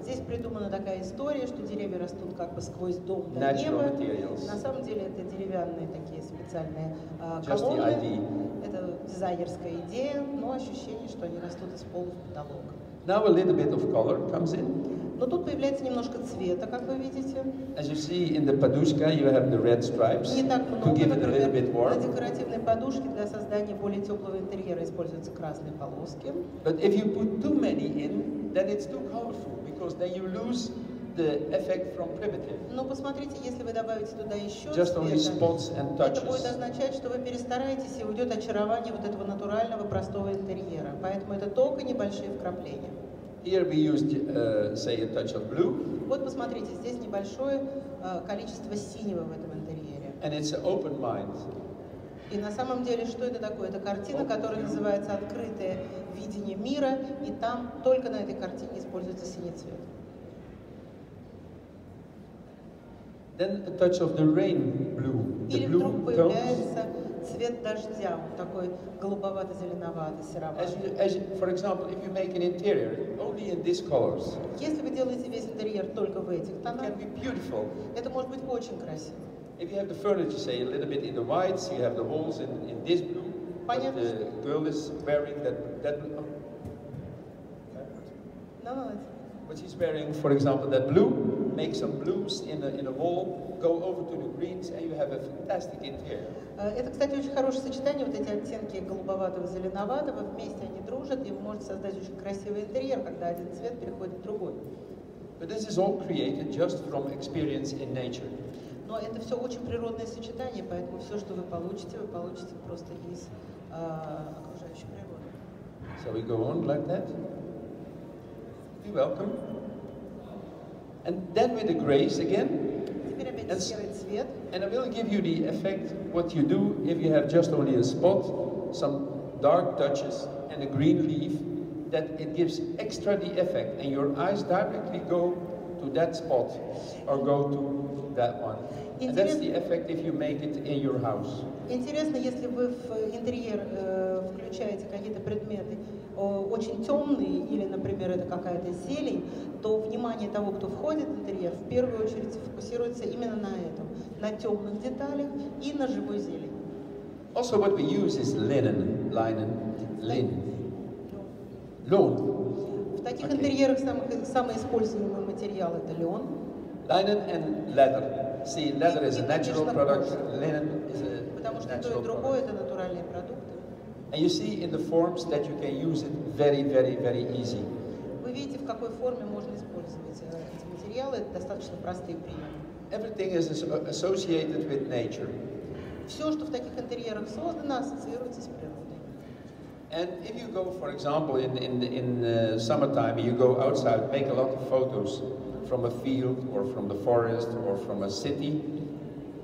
Здесь придумана такая история, что деревья растут как бы сквозь дом до Natural неба. materials. На самом деле это деревянные такие специальные Just the колонны. idea. Это дизайнерская идея, но ощущение, что они растут из пола в потолок. Now a little bit of color comes in. Но тут появляется немножко цвета, как вы видите. As you see in the padushka, you have the red stripes Не так to много, give it a little например, bit на warm. декоративной подушке для создания более теплого интерьера используются красные полоски. But if you put too many in, then it's too colorful, because then you lose the effect from primitive. Но посмотрите, если вы добавите туда еще Just only цвета, spots and это будет touches. означать, что вы перестараетесь и уйдет очарование вот этого натурального простого интерьера. Поэтому это только небольшие вкрапления. Here we used, say, a touch of blue, Вот посмотрите, здесь небольшое количество синего в этом интерьере. and it's an open mind. И на самом деле, что это такое? Это картина, которая называется «Открытое видение мира», и там только на этой картине используется синий цвет. Then a touch of the rain blue, the Или вдруг blue tones. появляется цвет дождя, вот такой голубовато-зеленоватый, сероватый. For example, if you make an interior only in these colors, Если вы делаете весь интерьер только в этих it тонах, can be beautiful. это может быть очень красиво. If you have the furniture, say, a little bit in the whites, you have the walls in this blue, but Понятно. the girl is wearing that blue. But she's wearing, for example, that blue, make some blues in a wall, go over to the greens, and you have a fantastic interior. Это, кстати, очень хорошее сочетание, вот эти оттенки голубоватого, зеленоватого, вместе они дружат, и вы можете создать очень красивый интерьер, когда один цвет переходит в другой. But this is all created just from experience in nature. Но это все очень природное сочетание, поэтому все, что вы получите просто из окружающей природы. So we go on like that. You're welcome. And then with the grays again. Теперь опять серый цвет. And I will give you the effect what you do if you have just only a spot, some dark touches and a green leaf, that it gives extra the effect, and your eyes directly go to that spot or go to that one. And that's the effect if you make it in your house. Интересно, если вы в интерьер включаете какие-то предметы очень темные, или, например, это какая-то зелень, то внимание того, кто входит в интерьер, в первую очередь фокусируется именно на этом, на темных деталях и на живой зелени. Also what we use is linen. В таких интерьерах самый используемый материал это лен. Linen and leather. See, leather is a natural product, linen is a Потому что natural то и другое product. это натуральные продукты. And you see in the forms that you can use it very, very, very easy. Вы видите, в какой форме можно использовать эти материалы, это достаточно простые приемы. Everything is associated with nature. Все, что в таких интерьерах создано, ассоциируется с природой. And if you go, for example, in summertime, you go outside, make a lot of photos from a field or from the forest or from a city,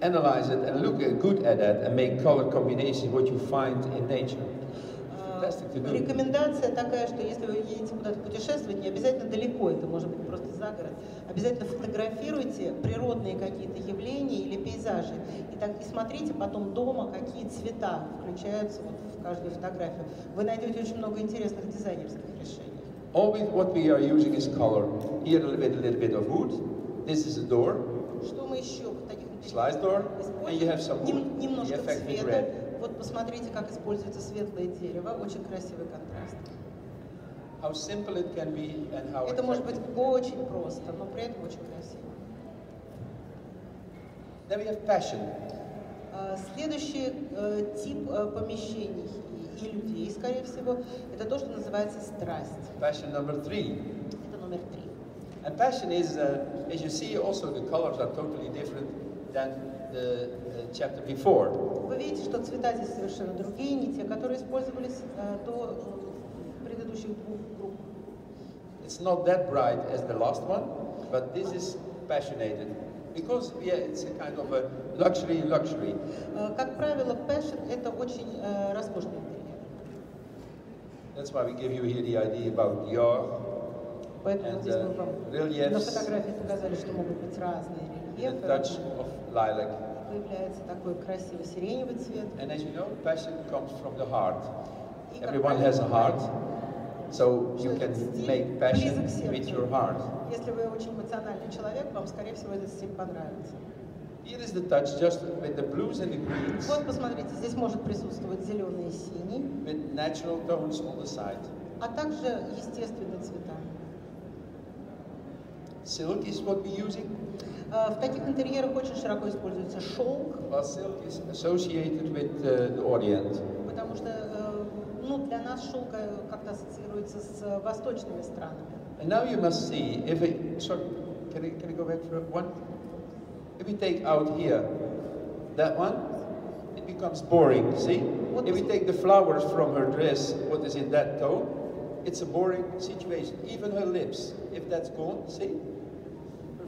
analyze it and look good at that and make color combinations what you find in nature. Рекомендация такая, что если вы едете куда-то путешествовать, не обязательно далеко, это может быть просто за город, обязательно фотографируйте природные какие-то явления или пейзажи. И смотрите потом дома, какие цвета включаются вот в каждую фотографию. Вы найдете очень много интересных дизайнерских решений. All what we are using is color. Here a little bit of wood. This is a door. Что мы еще в таких Slice door, and you have some wood. Немножко цвета. Вот посмотрите, как используется светлое дерево. Очень красивый контраст. How simple it can be and how это может быть очень просто, но при этом очень красиво. Then we have passion. Следующий тип помещений и людей, скорее всего, это то, что называется страсть. Passion number 3. Это номер 3. And passion is, as you see, also the colors are totally different than the chapter before. Вы видите, что цвета здесь совершенно другие, не те, которые использовались до предыдущих двух групп. It's not that bright as the last one, but this is passionated. Because it's a kind of a luxury. Как правило, passion – это очень роскошный интерьер. That's why we give you here the idea about Dior. Поэтому здесь мы вам на фотографии показали, что могут быть разные рельефы. The touch of lilac. Появляется такой красивый сиреневый цвет. And as you know, passion comes from the heart. Everyone has a heart, so you can make passion with your heart. Если вы очень эмоциональный человек, вам, скорее всего, этот стиль понравится. Here is the touch just with the blues and the greens. Вот, посмотрите, здесь может присутствовать зеленый и синий. With natural tones on the side. А также естественные цвета. Silk is what we're using. В таких интерьерах очень широко используется шелк. Well, silk is associated with the Orient. Потому что, для нас шелк как-то ассоциируется с восточными странами. And now you must see if it. Sorry, can I go back for one? If we take out here that one, it becomes boring. See? If we take the flowers from her dress, what is in that tone, it's a boring situation. Even her lips, if that's gone, see?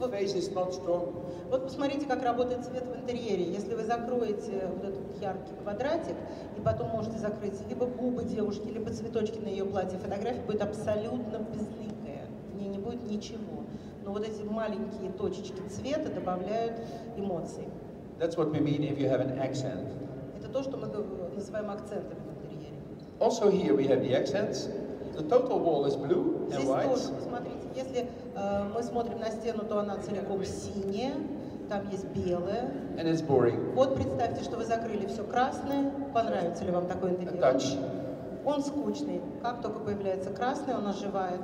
Her face is not strong. Вот посмотрите, как работает цвет в интерьере. Если вы закроете вот этот яркий квадратик, и потом можете закрыть либо губы девушки, либо цветочки на ее платье, фотография будет абсолютно безликая. В ней не будет ничего. Но вот эти маленькие точечки цвета добавляют эмоций. That's what we mean if you have an accent. Это то, что мы называем акцентами в интерьере. Also here we have the accents. The total wall is blue and Здесь white. тоже, посмотрите, если мы смотрим на стену, то она целиком синяя, там есть белое. And it's boring. Вот представьте, что вы закрыли все красное. Понравится ли вам такой интерьер? Он скучный. Как только появляется красный, он оживает.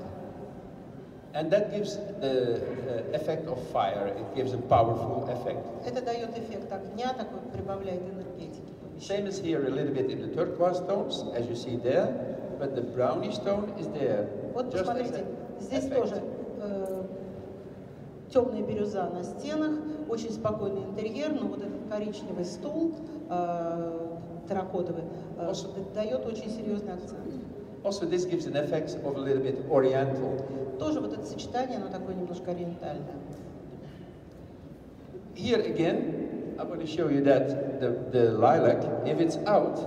And that gives the effect of fire. It gives a powerful effect. Это дает эффект огня, такой прибавляет энергетики. Same as here, a little bit in the turquoise tones, as you see there, but the brownish tone is there. Вот посмотрите, здесь тоже темная бирюза на стенах, очень спокойный интерьер, но вот этот коричневый стул терракотовый дает очень серьезный акцент. Also, this gives an effect of a little bit oriental. Тоже вот это сочетание, оно такое немножко ориентальное. Here again, I'm going to show you that the lilac, if it's out,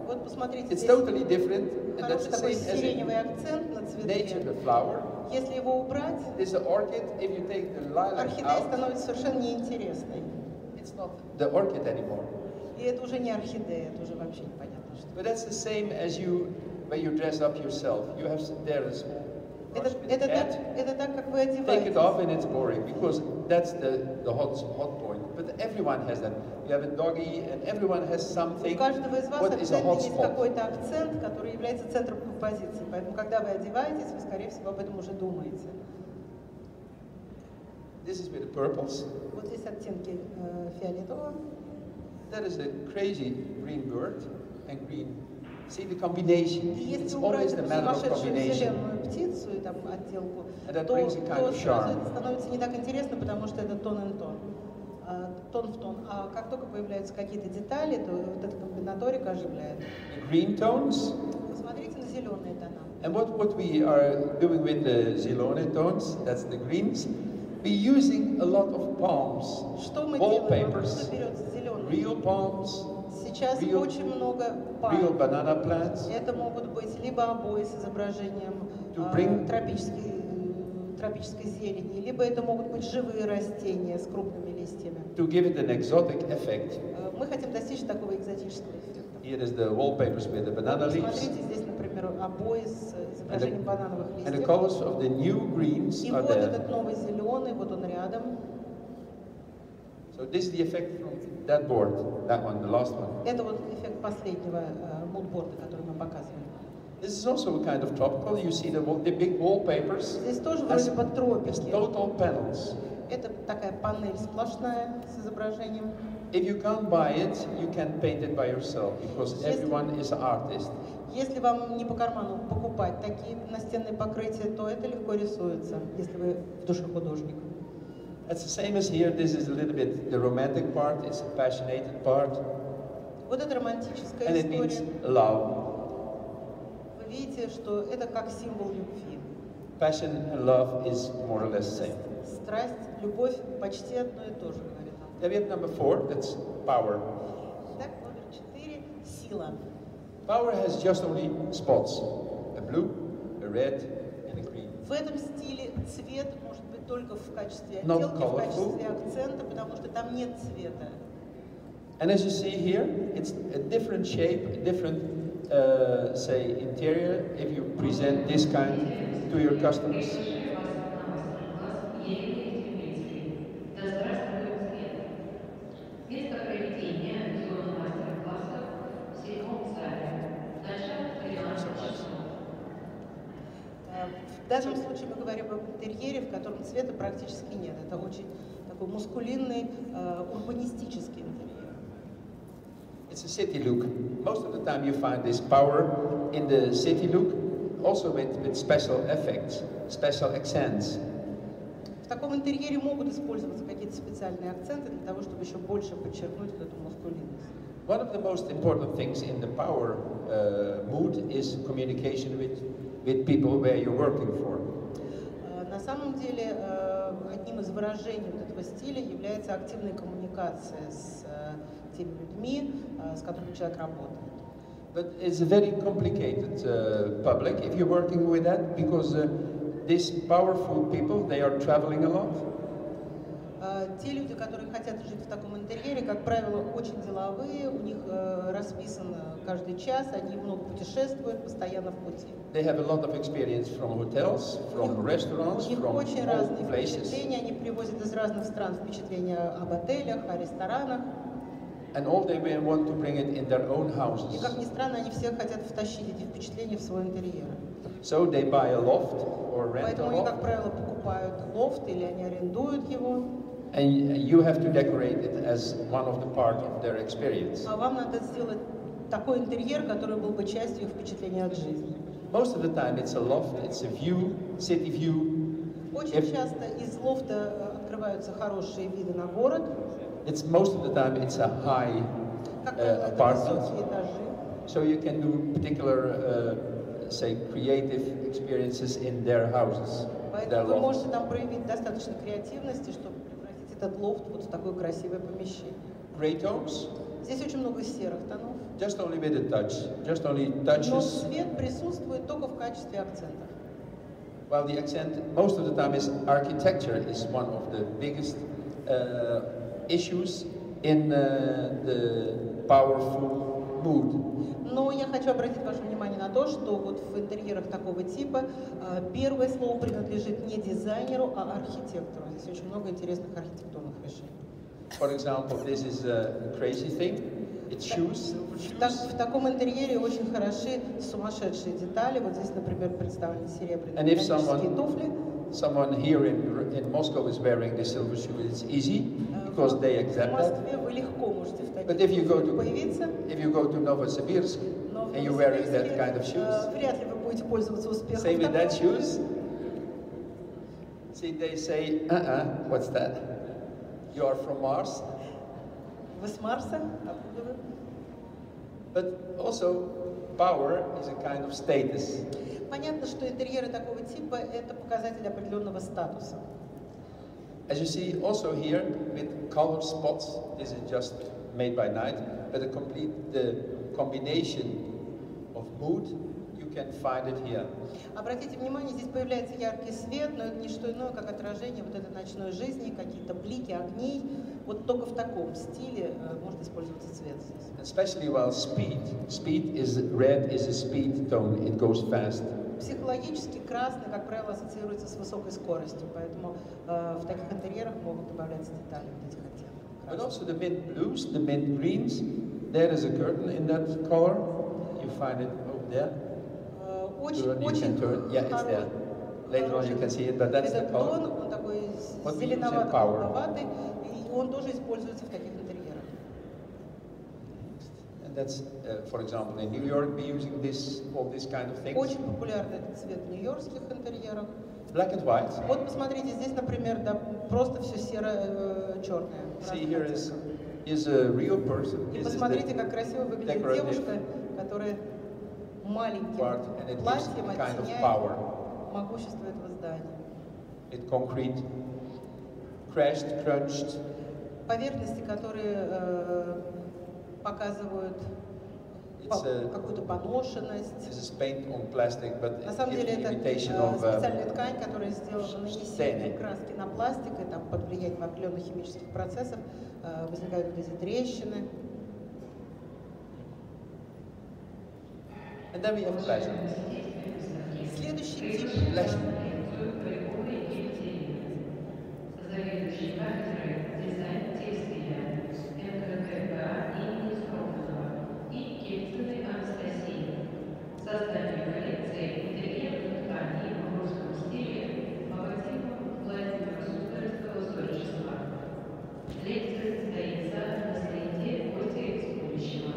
вот посмотрите, it's totally different, and that's хороший the такой same as сиреневый акцент на цветке. nature, the flower. Если его убрать, This is an orchid. If you take the lilac орхидея out, становится совершенно неинтересной. it's not the orchid anymore. И это уже не орхидея, это уже вообще непонятно что. But that's the same as when you dress up yourself. You have there a small brush with cat. Это так, как вы Take it одеваетесь. off and it's boring because that's the hot point. But everyone has that. You have a doggy and everyone has something. У каждого из вас What is a обязательно hot есть spot? какой-то акцент, который является центром композиции. Поэтому, когда вы одеваетесь, вы, скорее всего, об этом уже думаете. This is with the purples. Вот здесь оттенки фиолетового. That is a crazy green bird and green. See the combination. И если It's убрать always the эту matter of сумасшедшую combination. зеленую птицу и там отделку, that то brings a kind of сразу charm. это становится не так интересно, потому что это тон в тон. Тон в тон. А как только появляются какие-то детали, то вот эта комбинаторика оживляет. The green tones. Посмотрите на зеленые тона. And what we are doing with the zilone tones, that's the greens, We're using a lot of palms, Что мы делаем? wallpapers, Что берется зеленый? real palms, Сейчас real- очень много real пальм. banana plants. Это могут быть либо обои с изображением To bring- тропической зелени, либо это могут быть живые растения с крупными листьями. To give it an exotic effect. Мы хотим достичь такого экзотического эффекта. Here is the wallpapers with the banana leaves. Смотрите, здесь, например, обои с изображением банановых And the листьев. colors of the new greens И are вот there. этот новый зеленый, вот он рядом. So this is the effect from that board, that one, the last one. Это вот эффект последнего мудборда, который мы показывали. This is also a kind of tropical. You see the big wallpapers Здесь тоже as, вроде бы as тропики. total panels. Это такая панель сплошная с изображением. If you can't buy it, you can paint it by yourself because Yes. everyone is an artist. Если вам не по карману покупать такие настенные покрытия, то это легко рисуется, если вы в душе художник. It's the same as here. This is a little bit the romantic part. It's a passionate part, Вот это романтическая and it means история. love. Вы видите, что это как символ любви. Passion and love is more or less the same. Страсть, любовь почти одно и то же, говорит нам. Then we have number 4. That's power. Так, номер 4 – сила. Power has just only spots: a blue, a red, and a green. В этом стиле цвет может быть только в качестве Not отделки, в colorful. качестве акцента, потому что там нет цвета. And as you see here, it's a different shape, a different, say, interior. If you present this kind to your customers. Место проведения зоны мастер-классов в 7-м зале. Начало В данном случае мы говорим об интерьере, в котором цвета практически нет. Это очень такой мускулинный, урбанистический интерьер. It's a city look. Most of the time you find this power in the city look, also with special effects, special accents. В таком интерьере могут использоваться какие-то специальные акценты для того, чтобы еще больше подчеркнуть вот эту мускулинность. One of the most important things in the power mood is communication with people where you're working for. На самом деле, одним из выражений вот этого стиля является активная коммуникация с теми людьми, с которыми человек работает. But it's a very complicated public if you're working with that, because these powerful people, they are traveling a lot. Те люди, которые хотят жить в таком интерьере, как правило, очень деловые, у них расписан каждый час, они много путешествуют, постоянно в пути. They have a lot of experience from hotels, from restaurants, У них from очень all разные places. впечатления, они привозят из разных стран впечатления об отелях, о ресторанах. And all they will want to bring it in their own И, houses. как ни странно, они все хотят втащить эти впечатления в свой интерьер. So they buy a loft or rent a Поэтому они, как loft, правило, покупают лофт или они арендуют его, and you have to decorate it as one of the part of their experience. а вам надо сделать такой интерьер, который был бы частью их впечатления от жизни. Most of the time it's a loft, it's a view, city view. Очень часто из лофта открываются хорошие виды на город. It's most of the time it's a high Как правило, это apartment, высокие этажи. so you can do particular, say, creative experiences in their houses, their Поэтому вы lofts. можете там проявить достаточно креативности, чтобы превратить этот лофт вот в такое красивое помещение. Gray tones, Здесь очень много серых тонов, just only with a touch, just only но touches. цвет присутствует только в качестве акцентов. Well, the accent most of the time is architecture is one of the biggest issues in the powerful mood. Но я хочу обратить ваше внимание на то, что вот в интерьерах такого типа первое слово принадлежит не дизайнеру, а архитектору. Здесь очень много интересных архитектурных решений. For example, this is a crazy thing. It's shoes, В таком интерьере очень хороши сумасшедшие детали. Вот здесь, например, представлены серебряные And if металлические туфли. someone here in Moscow is wearing the silver shoe, it's easy because they В accept that. Москве вы легко можете в But if you таких go туфлях to появиться, if you go to Novosibirsk но в and you're wearing that Новосибирске, kind of shoes, вряд ли вы будете пользоваться успехом say в with такой that shoes, see they say, what's that? You are from Mars. Вы с Марса? Откуда вы? But also, power is a kind of status. Понятно, что интерьеры такого типа – это показатель определенного статуса. As you see also here with color spots, this is just made by night, but the combination of mood, you can find it here. Обратите внимание, здесь появляется яркий свет, но это не что иное, как отражение вот этой ночной жизни, какие-то блики огней. Вот только в таком стиле может использоваться цвет здесь. Especially while speed is red is a speed tone, it goes fast. Психологически красный, как правило, ассоциируется с высокой скоростью, поэтому в таких интерьерах могут добавляться детали вот этих оттенков. But also the mint blues, the mint greens, there is a curtain in that color. You find it over there. Очень yeah, it's there. Later on you can see it, but that's the color. Этот тон, он такой зеленовато-голубоватый, и он тоже используется в таких интерьерах. And that's, for example, in New York, we're using all these kind of things. Очень популярный этот цвет в нью-йоркских интерьерах. Black and white. Вот посмотрите, здесь, например, да, просто все серо-черное. See, here is a real person. И посмотрите, как красиво выглядит девушка, которая маленьким платьем оттеняет могущество этого здания. It concrete, crashed, crunched. Поверхности, которые показывают какую-то поношенность. На самом деле это специальная ткань, которая сделана нанесением краски на пластик, и там под влиянием определенных химических процессов возникают вот эти трещины. And then we have pleasure. Следующий тип pleasure. Создание коллекции интерьерных тканей в русском стиле по мотивам Владимира Суздальского «Зодчества». Лекция состоится на стенде «Гости из будущего»,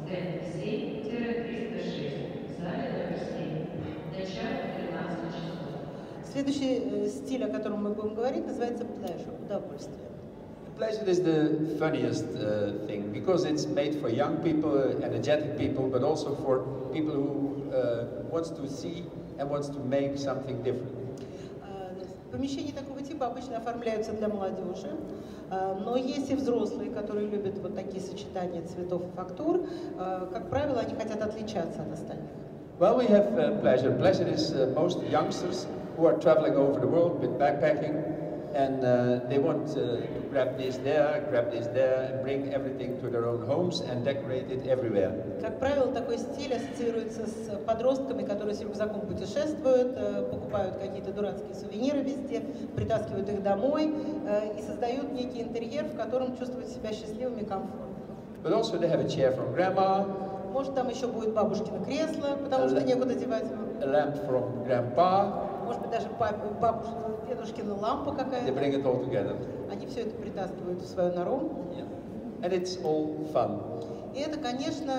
стенд 7-306, в зале номер 7, начало 13 часов. Следующий стиль, о котором мы будем говорить, называется pleasure, удовольствие. Pleasure is the funniest thing because it's made for young people, energetic people, but also for people who wants to see and wants to make something different. Помещения такого типа обычно оформляются для молодежи, но есть и взрослые, которые любят вот такие сочетания цветов и фактур. Как правило, они хотят отличаться от остальных. Well, we have pleasure. Pleasure is most youngsters who are traveling over the world with backpacking, and they want to grab this there, and bring everything to their own homes and decorate it everywhere. Как правило, такой стиль ассоциируется с подростками, которые с рюкзаком путешествуют, покупают какие-то дурацкие сувениры везде, притаскивают их домой и создают некий интерьер, в котором чувствуют себя счастливыми и комфортно. But also they have a chair from grandma. Может, там еще будет бабушкино кресло, потому что некуда девать его. A lamp from grandpa. Может быть, даже дедушкина лампа какая-то. They bring it all together. Они все это притаскивают в свою нору. Yeah. And it's all fun. И это, конечно,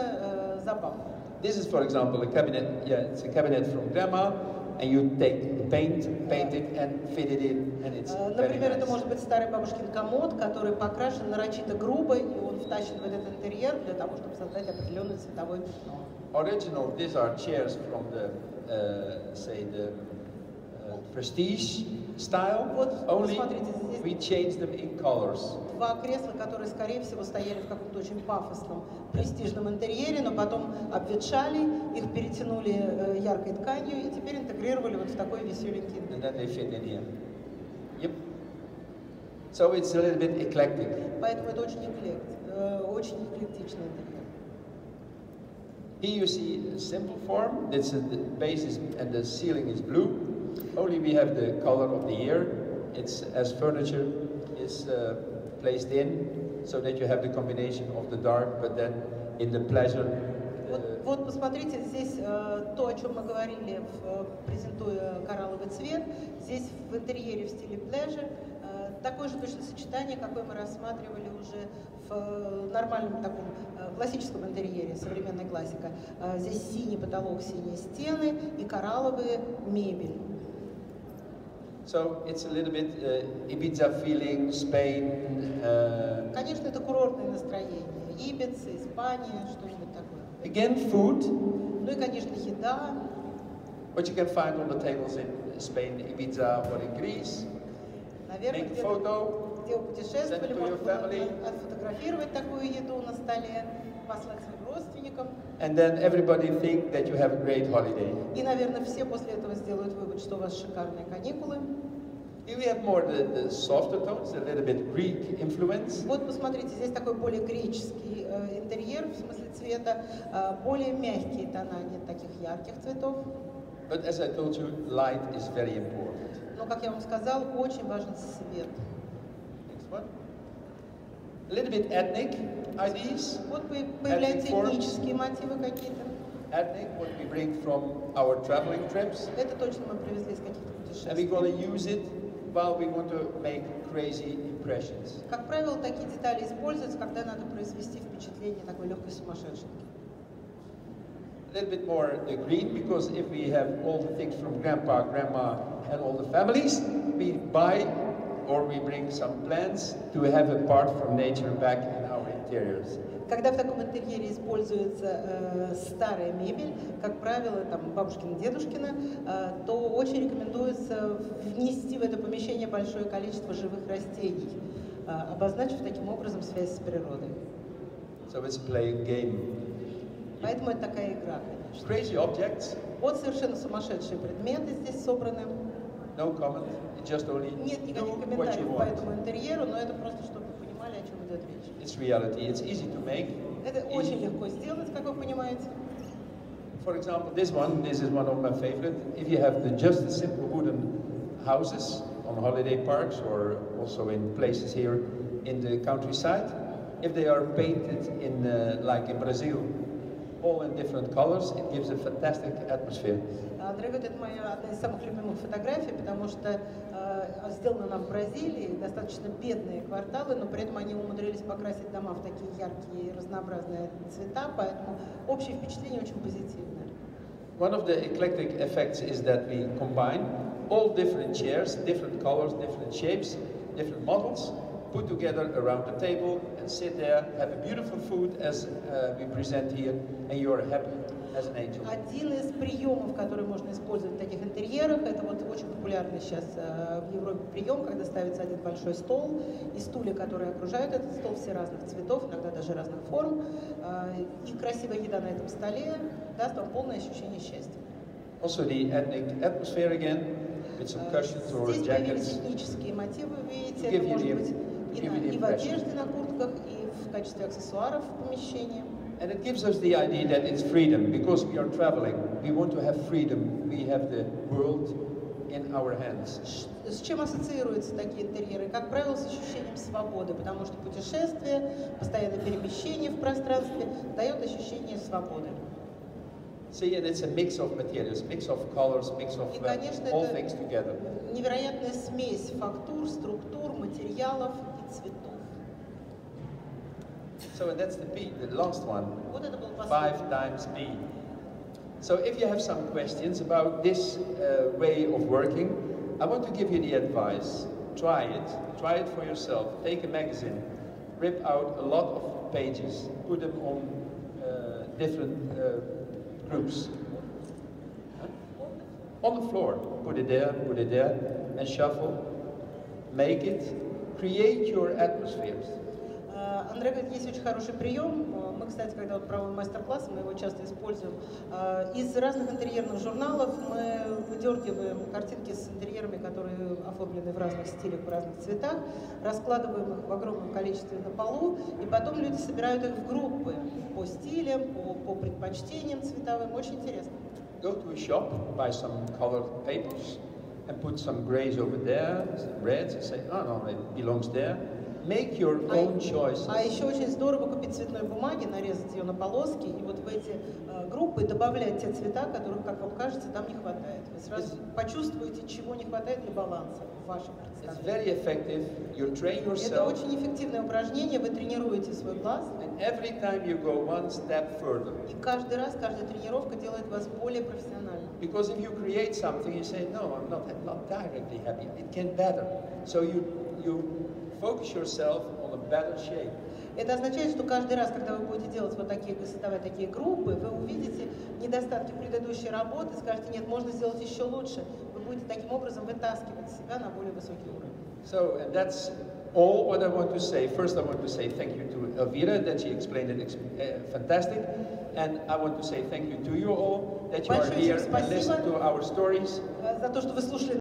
забавно. This is, for example, a cabinet. Yeah, it's a cabinet from grandma, and you take paint it, and fit it in, and it's very nice. Например, это может быть старый бабушкин комод, который покрашен нарочито грубо, и он втащен в этот интерьер для того, чтобы создать определенный цветовой пятно. Original, these are chairs from the, say, the prestige style. Вот, only посмотрите, we changed them in colors. Два кресла, которые, скорее всего, стояли в каком-то очень пафосном, престижном интерьере, но потом обветшали, их перетянули яркой тканью и теперь интегрировали вот в такой веселенький интерьер. And then they fit in here. Yep. So it's a little bit eclectic. Поэтому это очень эклектичный интерьер. Here you see a simple form. That's the base is, and the ceiling is blue. Only we have the color of the year. It's as furniture is placed in, so that you have the combination of the dark, but then in the pleasure. Вот посмотрите, здесь то, о чем мы говорили, презентуя коралловый цвет. Здесь в интерьере в стиле pleasure такое же точно сочетание, какое мы рассматривали уже в нормальном таком классическом интерьере, современная классика. Здесь синий потолок, синие стены и коралловые мебель. So it's a little bit Ibiza feeling, Spain. Конечно, это курортное настроение. Ибица, Испания, что-нибудь такое. Again, food. Ну и, конечно, еда. What you can find on the tables in Spain, Ibiza, or in Greece. Наверное, make a где-то, photo, где вы путешествовали, send it to может your быть, family. отфотографировать такую еду на столе, послать своим родственникам. And then everybody think that you have a great holiday. И, наверное, все после этого сделают вывод, что у вас шикарные каникулы. Here we have more the softer tones, a little bit Greek influence. Вот посмотрите, здесь такой более греческий интерьер, в смысле цвета, более мягкие тона, нет таких ярких цветов. But as I told you, light is very important. Но, как я вам сказал, очень важен свет. Next one. A little bit ethnic ideas. Вот появляются Ethnic forms. этнические мотивы какие-то. Ethnic, what we bring from our traveling trips. Это точно мы привезли из каких-то And we're путешествий. going to use it while we want to make crazy impressions. Как правило, такие детали используются, когда надо произвести впечатление такой легкой сумасшедшей. A little bit more the green, because if we have all the things from grandpa, grandma, and all the families, we buy or we bring some plants to have a part from nature back in our interiors. Когда в таком интерьере используется старая мебель, как правило, там бабушкина, дедушкина, то очень рекомендуется внести в это помещение большое количество живых растений, обозначив таким образом связь с природой. So it's a playing game. Поэтому это такая игра, конечно. Crazy objects, Вот совершенно сумасшедшие предметы здесь собраны. no comment, just only Нет do никаких what you комментариев по want. этому интерьеру, но это просто, чтобы вы понимали, о чем идет речь. It's reality, it's easy to make. Это Easy. очень легко сделать, как вы понимаете. For example, this is one of my favorite. If you have just the simple wooden houses on holiday parks or also in places here in the countryside, if they are painted in, like in Brazil, all in different colors, it gives a fantastic atmosphere. Андре говорит, это моя одна из самых любимых фотографий, потому что сделана она в Бразилии, достаточно бедные кварталы, но при этом они умудрились покрасить дома в такие яркие, разнообразные цвета, поэтому общее впечатление очень позитивное. One of the eclectic effects is that we combine all different chairs, different colors, different shapes, different models, put together around the table and sit there, have a beautiful food as we present here, and you're happy as an angel. Один из приемов, который можно использовать в таких интерьерах, это вот очень популярный сейчас в Европе прием, когда ставится один большой стол и стулья, которые окружают этот стол, все разных цветов, иногда даже разных форм, и красивая еда на этом столе даст вам полное ощущение счастья. Also the ethnic atmosphere again, with some cushions or Здесь появились jackets. этнические мотивы, видите, Give это you может the- быть give и you the в impression. одежде, на куртках, и в качестве аксессуаров в помещении. And it gives us the idea that it's freedom, because we are traveling. We want to have freedom. We have the world in our hands. С чем ассоциируются такие интерьеры? Как правило, с ощущением свободы, потому что путешествие, постоянное перемещение в пространстве дает ощущение свободы. See, and it's a mix of materials, mix of colors, mix of И, конечно, all это things together. невероятная смесь фактур, структур, материалов и цветов. So that's the B, the last one. Вот это был 5 последний. times B. So if you have some questions about this way of working, I want to give you the advice. Try it for yourself. Take a magazine, rip out a lot of pages, put them on different groups. On the floor, put it there, and shuffle. Make it, create your atmospheres. Андре говорит, есть очень хороший прием. Мы, кстати, когда вот проводим мастер-классы, мы его часто используем. Из разных интерьерных журналов мы выдергиваем картинки с интерьерами, которые оформлены в разных стилях, в разных цветах, раскладываем их в огромном количестве на полу, и потом люди собирают их в группы по стилям, по предпочтениям цветовым. Очень интересно. Go to a shop, buy some colored papers, and put some grays over there, some reds, and say, oh no, it belongs there. Make your own choices. А еще очень здорово купить цветной бумаги, нарезать ее на полоски, и вот в эти группы добавлять те цвета, которых, как вам кажется, там не хватает. Вы сразу почувствуете, чего не хватает для баланса в вашем It's представлении. very effective. You train Это yourself, очень эффективное упражнение, вы тренируете свой глаз, and every time you go one step further. и каждый раз, каждая тренировка делает вас более профессиональным. Because if you create something, you say, no, I'm not directly happy. It can better. So you focus yourself on a better shape. Это означает, что каждый раз, когда вы будете делать вот такие, создавать такие группы, вы увидите недостатки предыдущей работы, скажете, нет, можно сделать еще лучше. Вы будете таким образом вытаскивать себя на более высокий уровень. So, and that's all what I want to say. First, I want to say thank you to Elvira, that she explained it fantastic. And I want to say thank you to you all, that you are here and listen to our stories. За то, что вы слушали